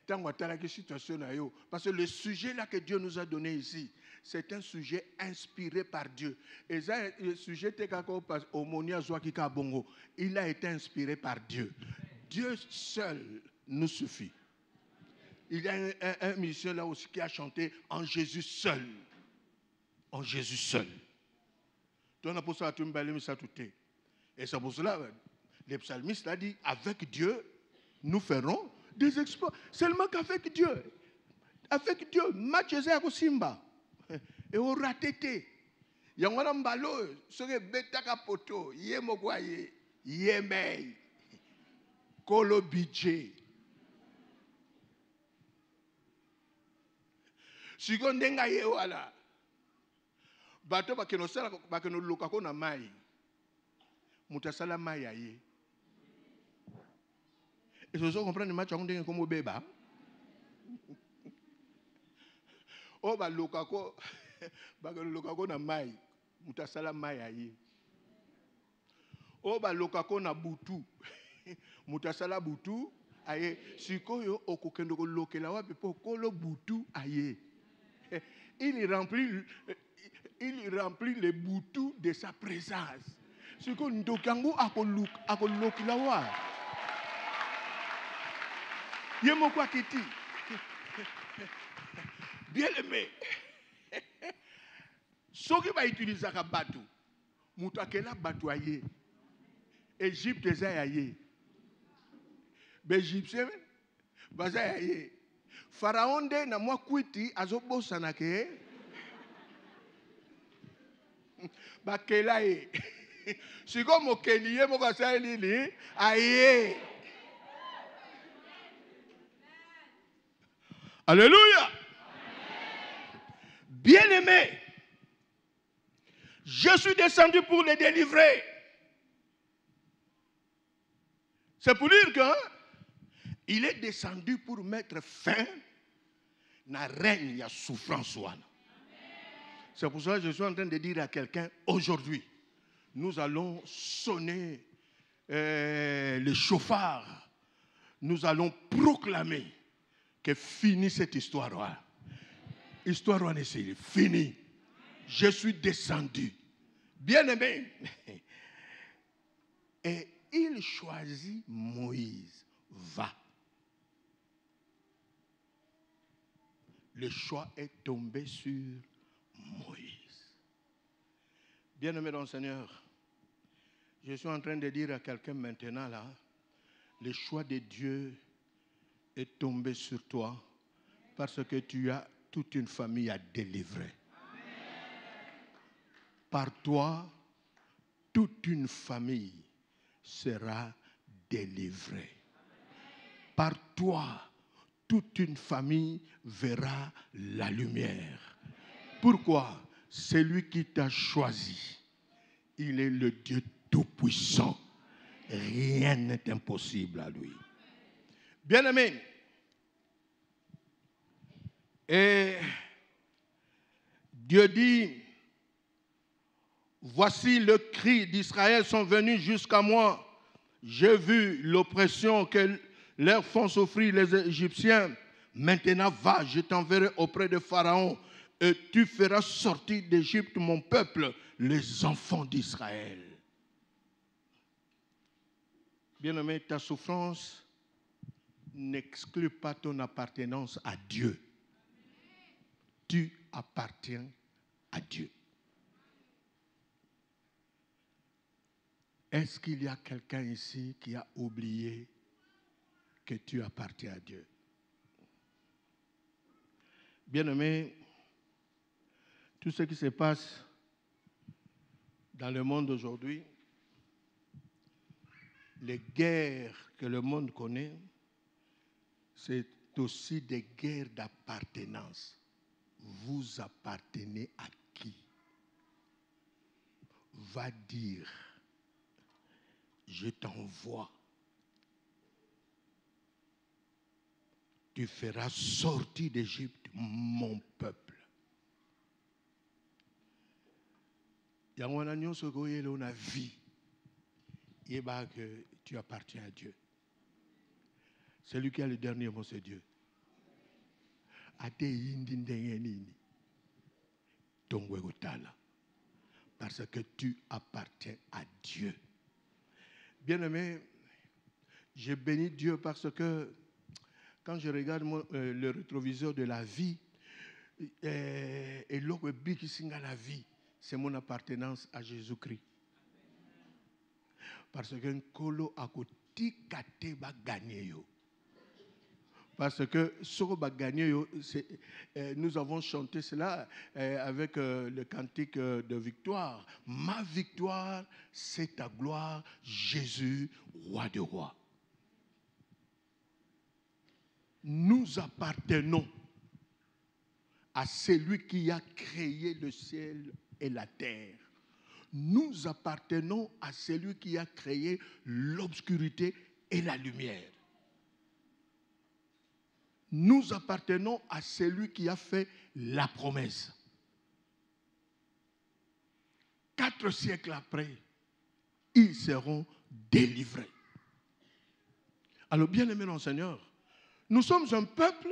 tango talaki situation na yo parce que le sujet là que Dieu nous a donné ici, c'est un sujet inspiré par Dieu. Et ça le sujet te kako omonia zwaki ka bongo, il a été inspiré par Dieu. Dieu seul nous suffit. Il y a un musicien là aussi qui a chanté en Jésus seul. En Jésus seul. Et c'est pour cela, le psalmiste a dit, avec Dieu, nous ferons des exploits. Seulement qu'avec Dieu. Avec Dieu, match à Simba. Et au ratété. Il y a un ballon, ce betaka poto, yemogwaye, yemei, kolo bidje. Si on denga ye wala, bato bakenosala bakenoluka ko na mai, mutasala mai aye. Et ce sont comprendre match on denga comme beba. Oh, bah, lokako, bah, lokako na mai, mutasala mai aye. Oh, bah, lokako na butu, mutasala butu aye. Sikoyo okokendo lokela wapi po kolo butu aye. Il remplit les boutous de sa présence. Sikoyo ndokango akolokela wa. Yemo kwa kiti. Bien aimé. Ce qui va utiliser un bateau, mutakela bateau aye. Égypte eza aye. Égyptien baza aye. Pharaon de na mwa kwiti azobosa na ke. Bakela ye. Siko mokeliye moko sa lili aye. Alléluia. Bien-aimé, je suis descendu pour les délivrer. C'est pour dire qu'il est descendu pour mettre fin à la règne à souffrance. C'est pour ça que je suis en train de dire à quelqu'un, aujourd'hui, nous allons sonner le chauffard. Nous allons proclamer que finit cette histoire. Histoire on est fini. Je suis descendu. Bien-aimé. Et il choisit Moïse. Va. Le choix est tombé sur Moïse. Bien-aimé dans le Seigneur, je suis en train de dire à quelqu'un maintenant là, le choix de Dieu est tombé sur toi parce que tu as toute une famille à délivrer. Par toi, toute une famille sera délivrée. Par toi, toute une famille verra la lumière. Pourquoi? C'est lui qui t'a choisi. Il est le Dieu tout-puissant. Rien n'est impossible à lui. Bien-aimé, et Dieu dit, voici le cri d'Israël sont venus jusqu'à moi. J'ai vu l'oppression que leur font souffrir les Égyptiens. Maintenant va, je t'enverrai auprès de Pharaon et tu feras sortir d'Égypte mon peuple, les enfants d'Israël. Bien-aimé, ta souffrance n'exclut pas ton appartenance à Dieu. Tu appartiens à Dieu. Est-ce qu'il y a quelqu'un ici qui a oublié que tu appartiens à Dieu? Bien-aimé, tout ce qui se passe dans le monde aujourd'hui, les guerres que le monde connaît, c'est aussi des guerres d'appartenance. Vous appartenez à qui? Va dire, je t'envoie. Tu feras sortir d'Égypte mon peuple. Il y a une vie. Et que tu appartiens à Dieu. C'est lui qui a le dernier mot, c'est Dieu. Parce que tu appartiens à Dieu. Bien-aimé, je bénis Dieu parce que quand je regarde le rétroviseur de la vie, et l'autre la vie, c'est mon appartenance à Jésus-Christ. Parce que Nkolo a gâté va gagner. Parce que ce qu'on va gagner, nous avons chanté cela avec le cantique de victoire. Ma victoire, c'est ta gloire, Jésus, roi de rois. Nous appartenons à celui qui a créé le ciel et la terre. Nous appartenons à celui qui a créé l'obscurité et la lumière. nous appartenons à celui qui a fait la promesse. 4 siècles après, ils seront délivrés. Alors, bien-aimés dans le Seigneur, nous sommes un peuple,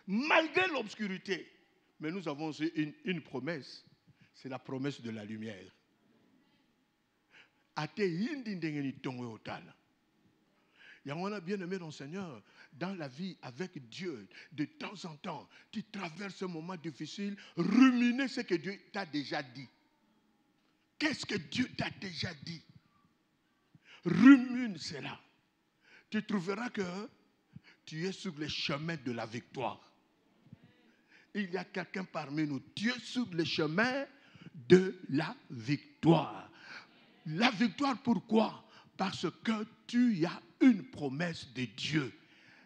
malgré l'obscurité, mais nous avons aussi une promesse. C'est la promesse de la lumière. Et on a bien aimé dans le Seigneur, dans la vie avec Dieu, de temps en temps, tu traverses un moment difficile, ruminer ce que Dieu t'a déjà dit. Qu'est-ce que Dieu t'a déjà dit? Rumine cela. Tu trouveras que tu es sur le chemin de la victoire. Il y a quelqu'un parmi nous, tu es sur le chemin de la victoire. La victoire, pourquoi? Parce que tu as une promesse de Dieu.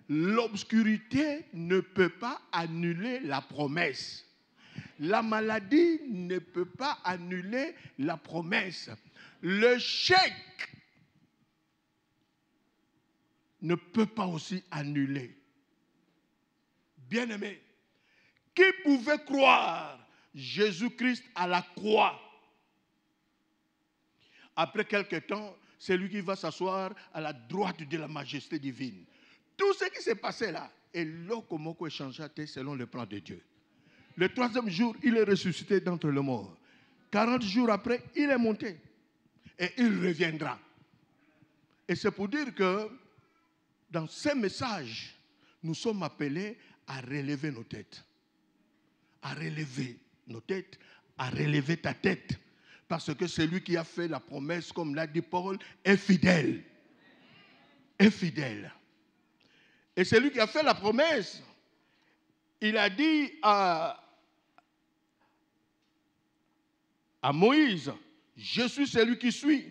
L'obscurité ne peut pas annuler la promesse. La maladie ne peut pas annuler la promesse. Le chèque ne peut pas aussi annuler. Bien-aimé, qui pouvait croire Jésus-Christ à la croix? Après quelque temps, c'est lui qui va s'asseoir à la droite de la majesté divine. Tout ce qui s'est passé là, et l'okomoko est changé selon le plan de Dieu. Le 3e jour, il est ressuscité d'entre les morts. 40 jours après, il est monté. Et il reviendra. Et c'est pour dire que dans ces messages, nous sommes appelés à relever nos têtes. À relever nos têtes, à relever ta tête. Parce que celui qui a fait la promesse, comme l'a dit Paul, est fidèle. Est fidèle. Et celui qui a fait la promesse, il a dit à Moïse, je suis celui qui suis.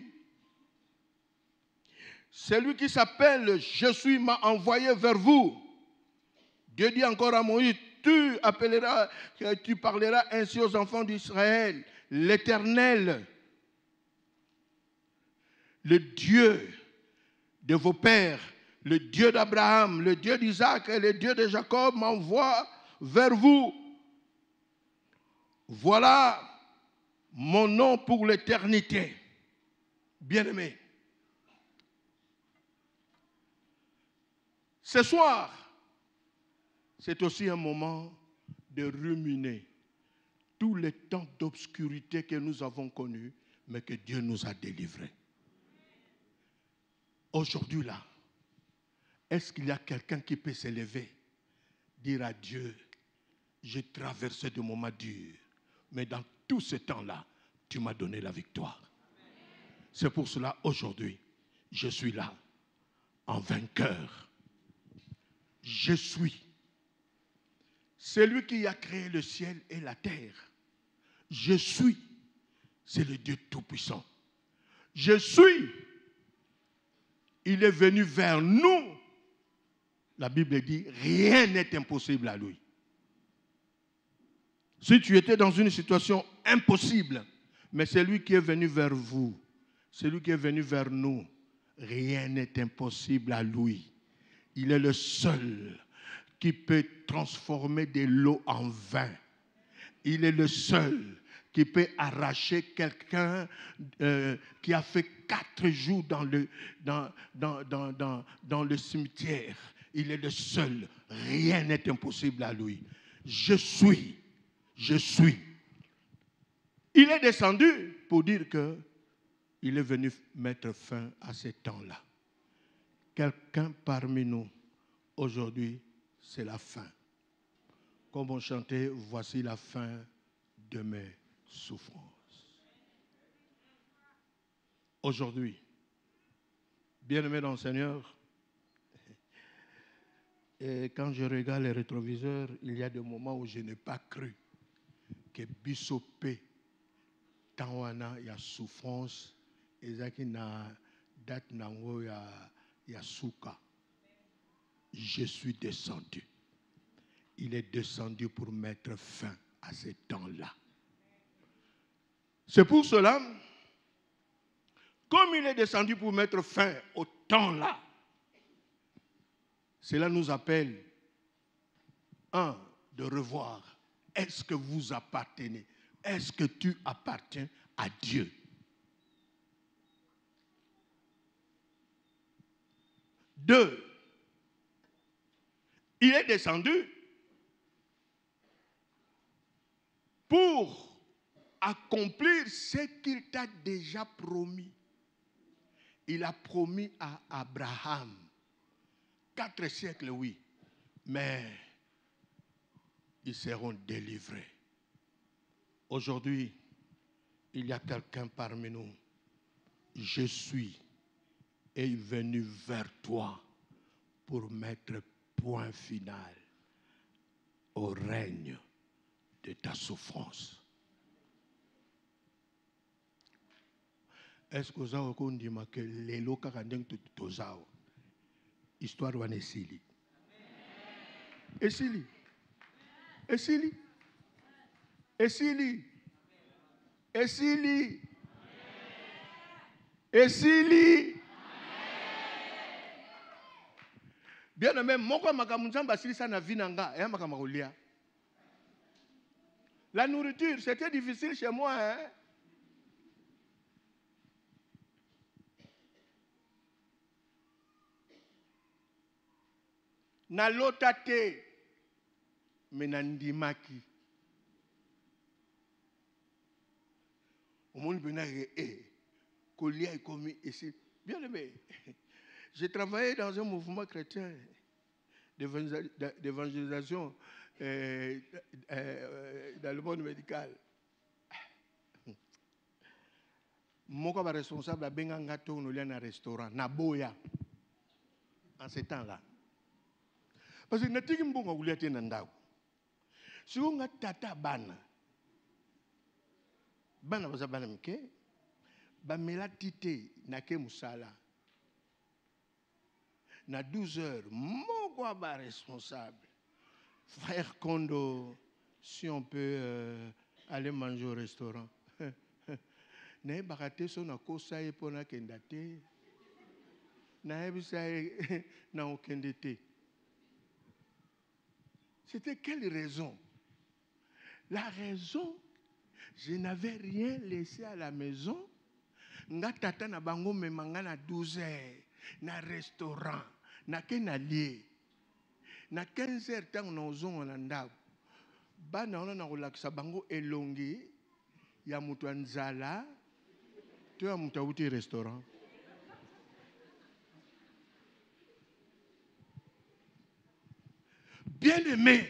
Celui qui s'appelle je suis m'a envoyé vers vous. Dieu dit encore à Moïse, tu parleras ainsi aux enfants d'Israël. L'Éternel, le Dieu de vos pères, le Dieu d'Abraham, le Dieu d'Isaac et le Dieu de Jacob m'envoie vers vous. Voilà mon nom pour l'éternité. Bien-aimé, ce soir, c'est aussi un moment de ruminer tous les temps d'obscurité que nous avons connus, mais que Dieu nous a délivrés. Aujourd'hui là, est-ce qu'il y a quelqu'un qui peut s'élever, dire à Dieu, j'ai traversé des moments durs, mais dans tout ce temps-là, tu m'as donné la victoire. C'est pour cela, aujourd'hui, je suis là, en vainqueur. Je suis celui qui a créé le ciel et la terre. Je suis, c'est le Dieu Tout-Puissant. Je suis, il est venu vers nous. La Bible dit, rien n'est impossible à lui. Si tu étais dans une situation impossible, mais c'est lui qui est venu vers vous, c'est lui qui est venu vers nous, rien n'est impossible à lui. Il est le seul qui peut transformer de l'eau en vin. Il est le seul qui peut arracher quelqu'un qui a fait 4 jours dans le cimetière. Il est le seul. Rien n'est impossible à lui. Je suis. Il est descendu pour dire qu'il est venu mettre fin à ces temps-là. Quelqu'un parmi nous, aujourd'hui, c'est la fin. Comme on chantait, voici la fin de mes souffrances. Aujourd'hui, bien-aimé dans le Seigneur, et quand je regarde les rétroviseurs, il y a des moments où je n'ai pas cru que Bissopé, Tawana, il y a souffrance, et Zaki na date nango il y a souka. Je suis descendu. Il est descendu pour mettre fin à ces temps-là. C'est pour cela, comme il est descendu pour mettre fin au temps-là, cela nous appelle de revoir. Est-ce que vous appartenez? Est-ce que tu appartiens à Dieu? Deux, il est descendu pour accomplir ce qu'il t'a déjà promis. Il a promis à Abraham 4 siècles, oui, mais ils seront délivrés. Aujourd'hui, il y a quelqu'un parmi nous. Je suis venu vers toi pour mettre point final au règne de ta souffrance. Est-ce que vous avez dit que les locaux ont histoire de Esili? Esili. Esili. Esili. Esili. Esili. Bien aimé, moko makamunzamba silisa na vinanga, et makamarolia. La nourriture, c'était difficile chez moi, hein. Na lotate menandimaki. Au monde benare kolia est commis ici. Bien aimé, j'ai travaillé dans un mouvement chrétien d'évangélisation dans le monde médical. Mon responsable a bien gâteau dans un restaurant, na boya. En ce temps-là. Parce que natiki mbongo kuliate na ndako. Si on a tata bana. Bana baza bana mike. Ba melatite na ke musala. Na 12 heures, moko ba responsable. Frère Kondo, si on peut aller manger au restaurant. Na bakate so na kosa e pona kendate. Na ebisa na okendete. C'était quelle raison? La raison, je n'avais rien laissé à la maison. Nga tata na bango me manga na 12 heures, na restaurant, na kenalier. Na 15 heures tant na ozongo na ndako. Bana ona na kolakisa bango elongi ya mutu anzala, to ya mutu auti restaurant. Bien-aimé,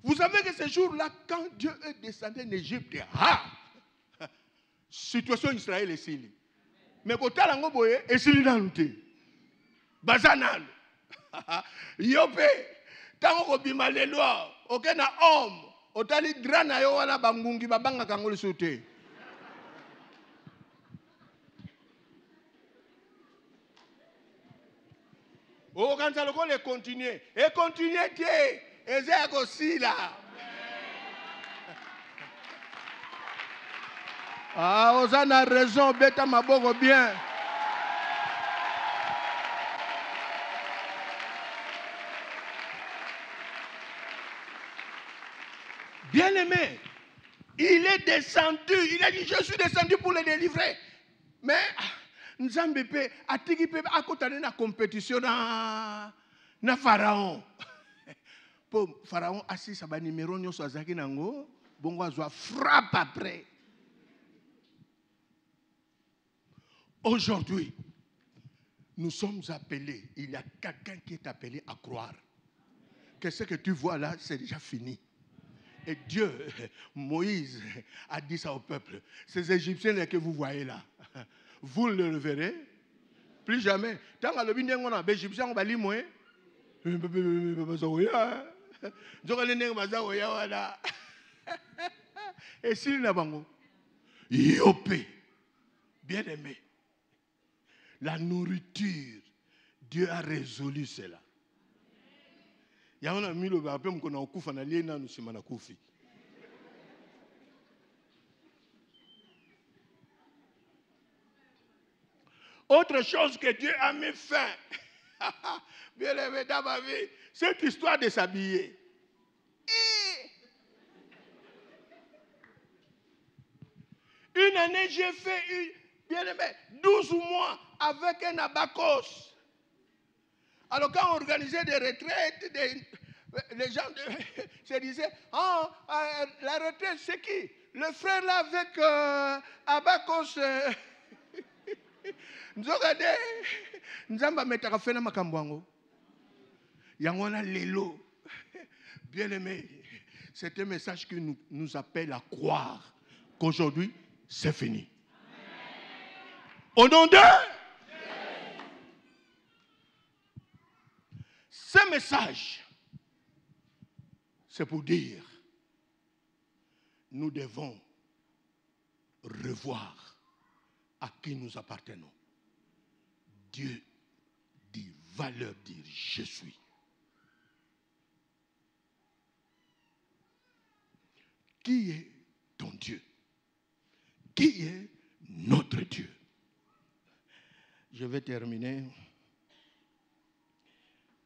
vous savez que ce jour-là, quand Dieu est descendu en Égypte, situation Israël est sili. Mais quand tu as l'angoboye, est sili dans l'outil. Bazanal. Yopé, tant qu'on bima les lois, aucun homme, autant les drana yo wana bangungi babanga kangoli sauté. Oh, quand ça le continuer. Et continuer, et c'est aussi là. Ah, vous avez raison, bêta ma bogo bien. Bien-aimé, il est descendu, il a dit, je suis descendu pour le délivrer. Mais, Nzambe pe atiki pe akotane na compétition na Pharaon. Pour Pharaon assis sa ba numéro nyoso azaki nango, bongo azwa frappe après. Aujourd'hui, nous sommes appelés, il y a quelqu'un qui est appelé à croire que ce que tu vois là, c'est déjà fini. Et Dieu, Moïse, a dit ça au peuple. Ces Égyptiens que vous voyez là, vous ne le verrez plus jamais. Tant que le bindé on a les Égyptiens on va lire moins. Et s'il n'a pas Yopé, bien aimé, la nourriture, Dieu a résolu cela. Il y a un mis le baptême qu'on a au coup, on a lié dans nous c'est manakoufi. Autre chose que Dieu a mis fin Bien aimé dans ma vie, cette histoire de s'habiller. Une année, j'ai fait, bien aimé, 12 mois avec un abacos. Alors quand on organisait des retraites, les gens se disaient, la retraite c'est qui? Le frère là avec abacos. Nous regardons, nous avons mis à faire makambo. Yangwana lelo. Bien aimé, c'est un message qui nous appelle à croire qu'aujourd'hui, c'est fini. Au nom de ce message, c'est pour dire, nous devons revoir à qui nous appartenons. Dieu dit, va leur dire, je suis. Qui est ton Dieu? Qui est notre Dieu? Je vais terminer.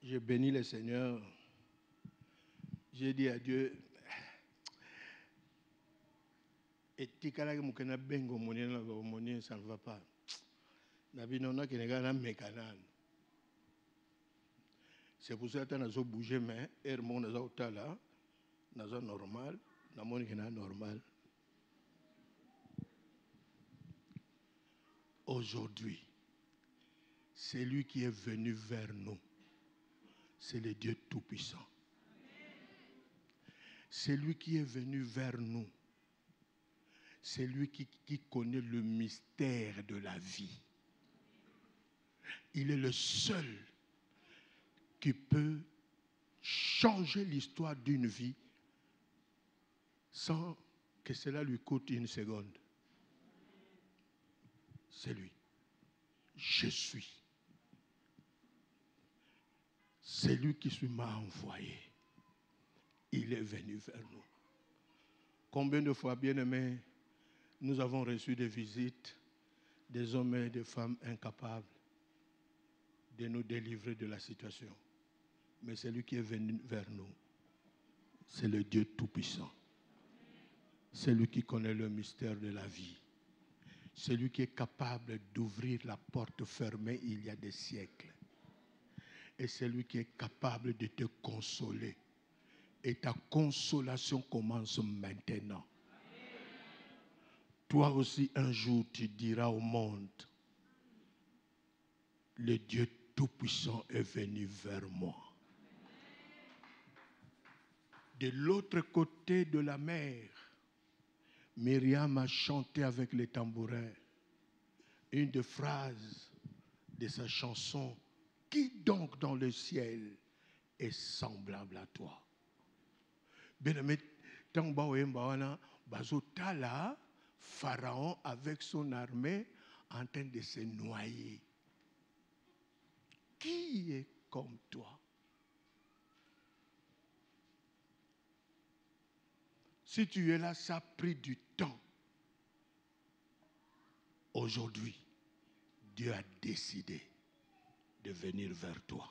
J'ai béni le Seigneur. J'ai dit à Dieu, ça ne va pas. C'est pour ça que nous avons bougé, mais nous avons normal. Normal. Aujourd'hui, c'est lui qui est venu vers nous. C'est le Dieu Tout-Puissant. C'est lui qui est venu vers nous. C'est lui qui connaît le mystère de la vie. Il est le seul qui peut changer l'histoire d'une vie sans que cela lui coûte une seconde. C'est lui. Je suis. C'est lui qui m'a envoyé. Il est venu vers nous. Combien de fois, bien-aimés, nous avons reçu des visites des hommes et des femmes incapables de nous délivrer de la situation. Mais c'est lui qui est venu vers nous. C'est le Dieu Tout-Puissant. C'est lui qui connaît le mystère de la vie. C'est lui qui est capable d'ouvrir la porte fermée il y a des siècles. Et c'est lui qui est capable de te consoler. Et ta consolation commence maintenant. Toi aussi, un jour, tu diras au monde, le Dieu Tout-Puissant est venu vers moi. De l'autre côté de la mer, Myriam a chanté avec les tambourins une des phrases de sa chanson. Qui donc dans le ciel est semblable à toi? Bien-aimé, bazotala, Pharaon avec son armée en train de se noyer. Qui est comme toi? Si tu es là, ça a pris du temps. Aujourd'hui, Dieu a décidé de venir vers toi.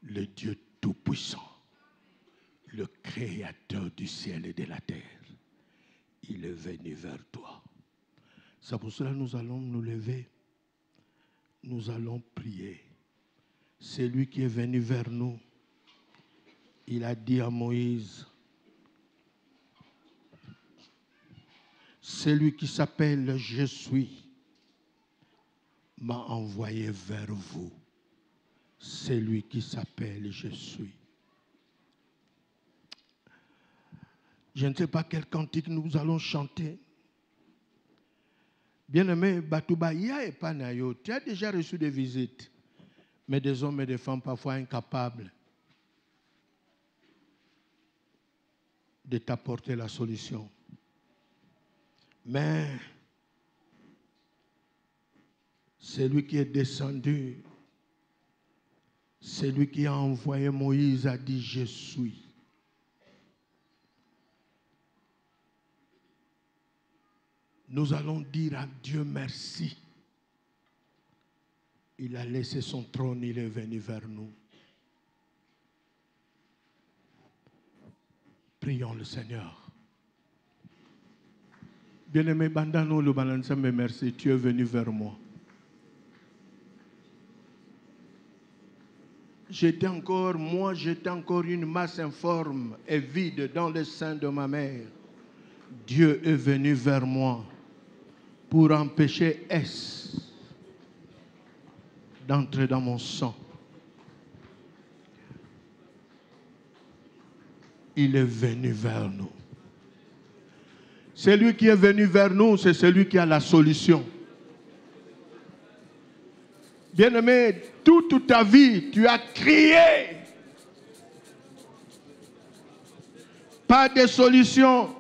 Le Dieu Tout-Puissant, le Créateur du ciel et de la terre, il est venu vers toi. C'est pour cela que nous allons nous lever. Nous allons prier. C'est lui qui est venu vers nous. Il a dit à Moïse, celui qui s'appelle Je suis m'a envoyé vers vous. C'est lui qui s'appelle Je suis. Je ne sais pas quel cantique nous allons chanter. Bien-aimé, Batoubaya et Panayo, tu as déjà reçu des visites, mais des hommes et des femmes parfois incapables de t'apporter la solution. Mais c'est lui qui est descendu, c'est lui qui a envoyé Moïse, a dit Je suis. Nous allons dire à Dieu merci. Il a laissé son trône, il est venu vers nous. Prions le Seigneur. Bien-aimé, Bandano, le balançant, mais merci, tu es venu vers moi. J'étais encore une masse informe et vide dans le sein de ma mère. Dieu est venu vers moi pour empêcher d'entrer dans mon sang. Il est venu vers nous. Celui qui est venu vers nous, c'est celui qui a la solution. Bien-aimé, toute ta vie, tu as crié. Pas de solution.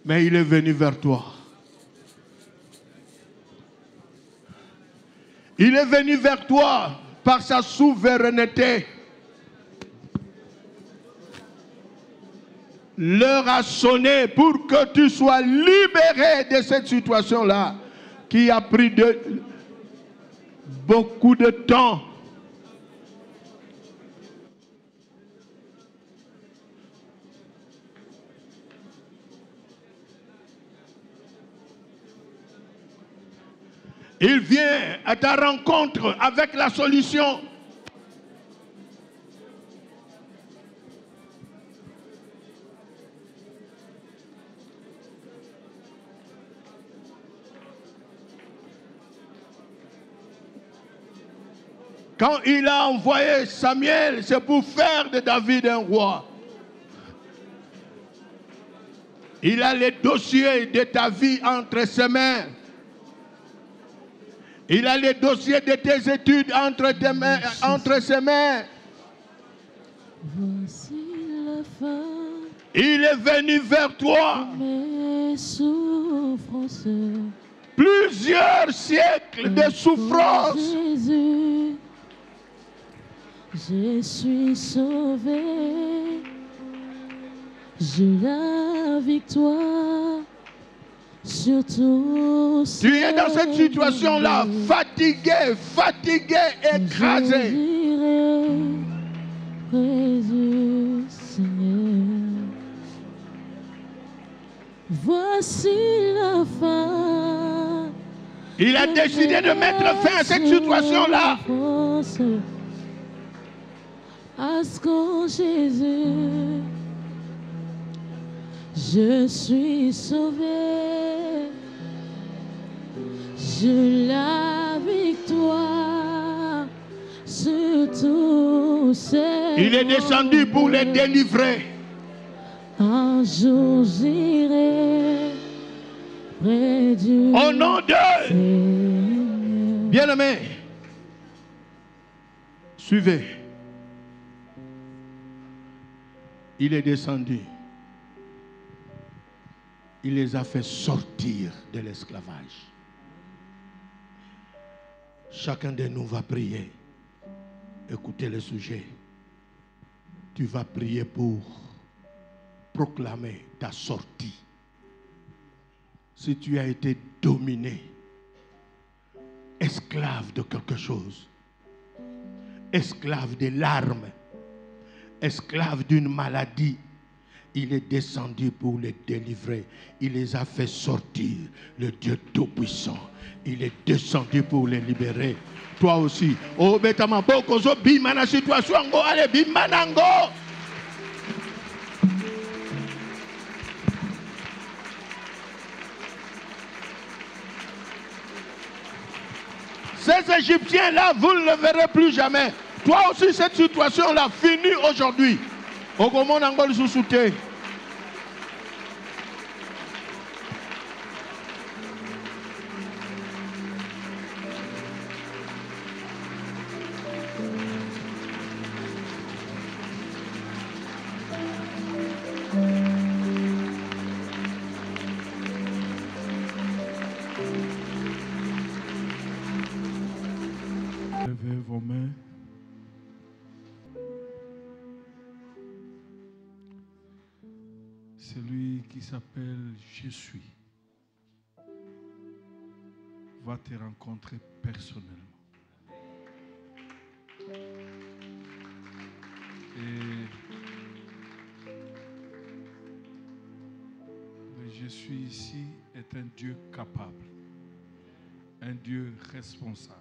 Mais il est venu vers toi. Il est venu vers toi par sa souveraineté. L'heure a sonné pour que tu sois libéré de cette situation-là qui a pris beaucoup de temps. Il vient à ta rencontre avec la solution. Quand il a envoyé Samuel, c'est pour faire de David un roi. Il a les dossiers de ta vie entre ses mains. Il a les dossiers de tes études entre ses mains. Voici la fin. Il est venu vers toi. Mes souffrances. Plusieurs siècles de souffrance. Jésus, je suis sauvé. J'ai la victoire. Surtout tu es dans cette situation-là, fatigué, écrasé. J'irai près du Seigneur. Voici la fin. Il a décidé de mettre fin à cette situation-là. À ce qu'en Jésus, je suis sauvé. J'ai la victoire sur tous ces. Il est descendu pour les délivrer. Un jour j'irai près du. Au nom de. Bien-aimé, suivez. Il est descendu. Il les a fait sortir de l'esclavage. Chacun de nous va prier. Écoutez le sujet. Tu vas prier pour proclamer ta sortie. Si tu as été dominé, esclave de quelque chose, esclave des larmes, esclave d'une maladie, il est descendu pour les délivrer. Il les a fait sortir. Le Dieu Tout-Puissant. Il est descendu pour les libérer. Toi aussi. Oh, betama boko zo bimana situation ngo ale bimanango. Ces Égyptiens-là, vous ne le verrez plus jamais. Toi aussi, cette situation-là finit aujourd'hui. Ogomo nangol susute. Levez vos mains. Celui qui s'appelle Je suis. va te rencontrer personnellement. Et le je suis ici est un Dieu capable, un Dieu responsable,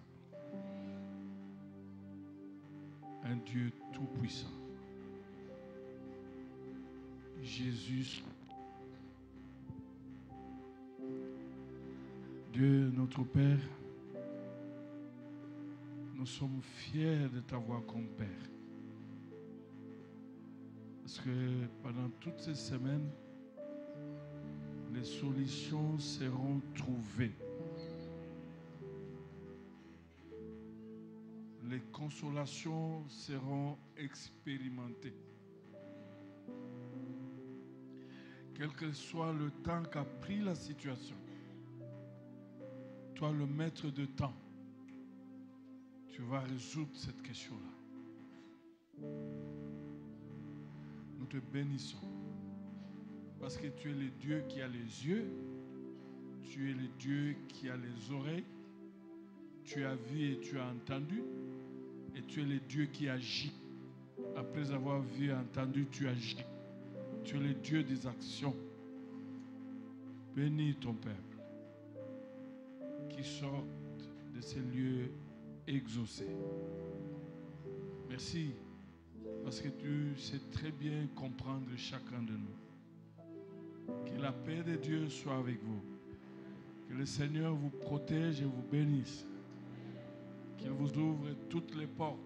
un Dieu tout-puissant. Jésus, Dieu notre Père, nous sommes fiers de t'avoir comme Père. Parce que pendant toutes ces semaines, les solutions seront trouvées. Les consolations seront expérimentées. Quel que soit le temps qu'a pris la situation, toi, le maître de temps, tu vas résoudre cette question-là. Nous te bénissons parce que tu es le Dieu qui a les yeux, tu es le Dieu qui a les oreilles, tu as vu et tu as entendu, et tu es le Dieu qui agit. Après avoir vu et entendu, tu agis. Tu es le Dieu des actions. Bénis ton peuple qui sort de ces lieux exaucés. Merci parce que tu sais très bien comprendre chacun de nous. Que la paix de Dieu soit avec vous. Que le Seigneur vous protège et vous bénisse. Qu'il vous ouvre toutes les portes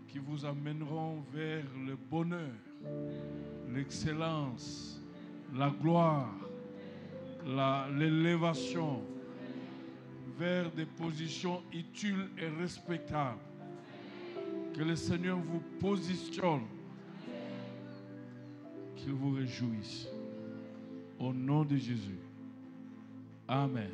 qui vous amèneront vers le bonheur, l'excellence, la gloire, l'élévation, vers des positions utiles et respectables. Que le Seigneur vous positionne, qu'il vous réjouisse. Au nom de Jésus. Amen.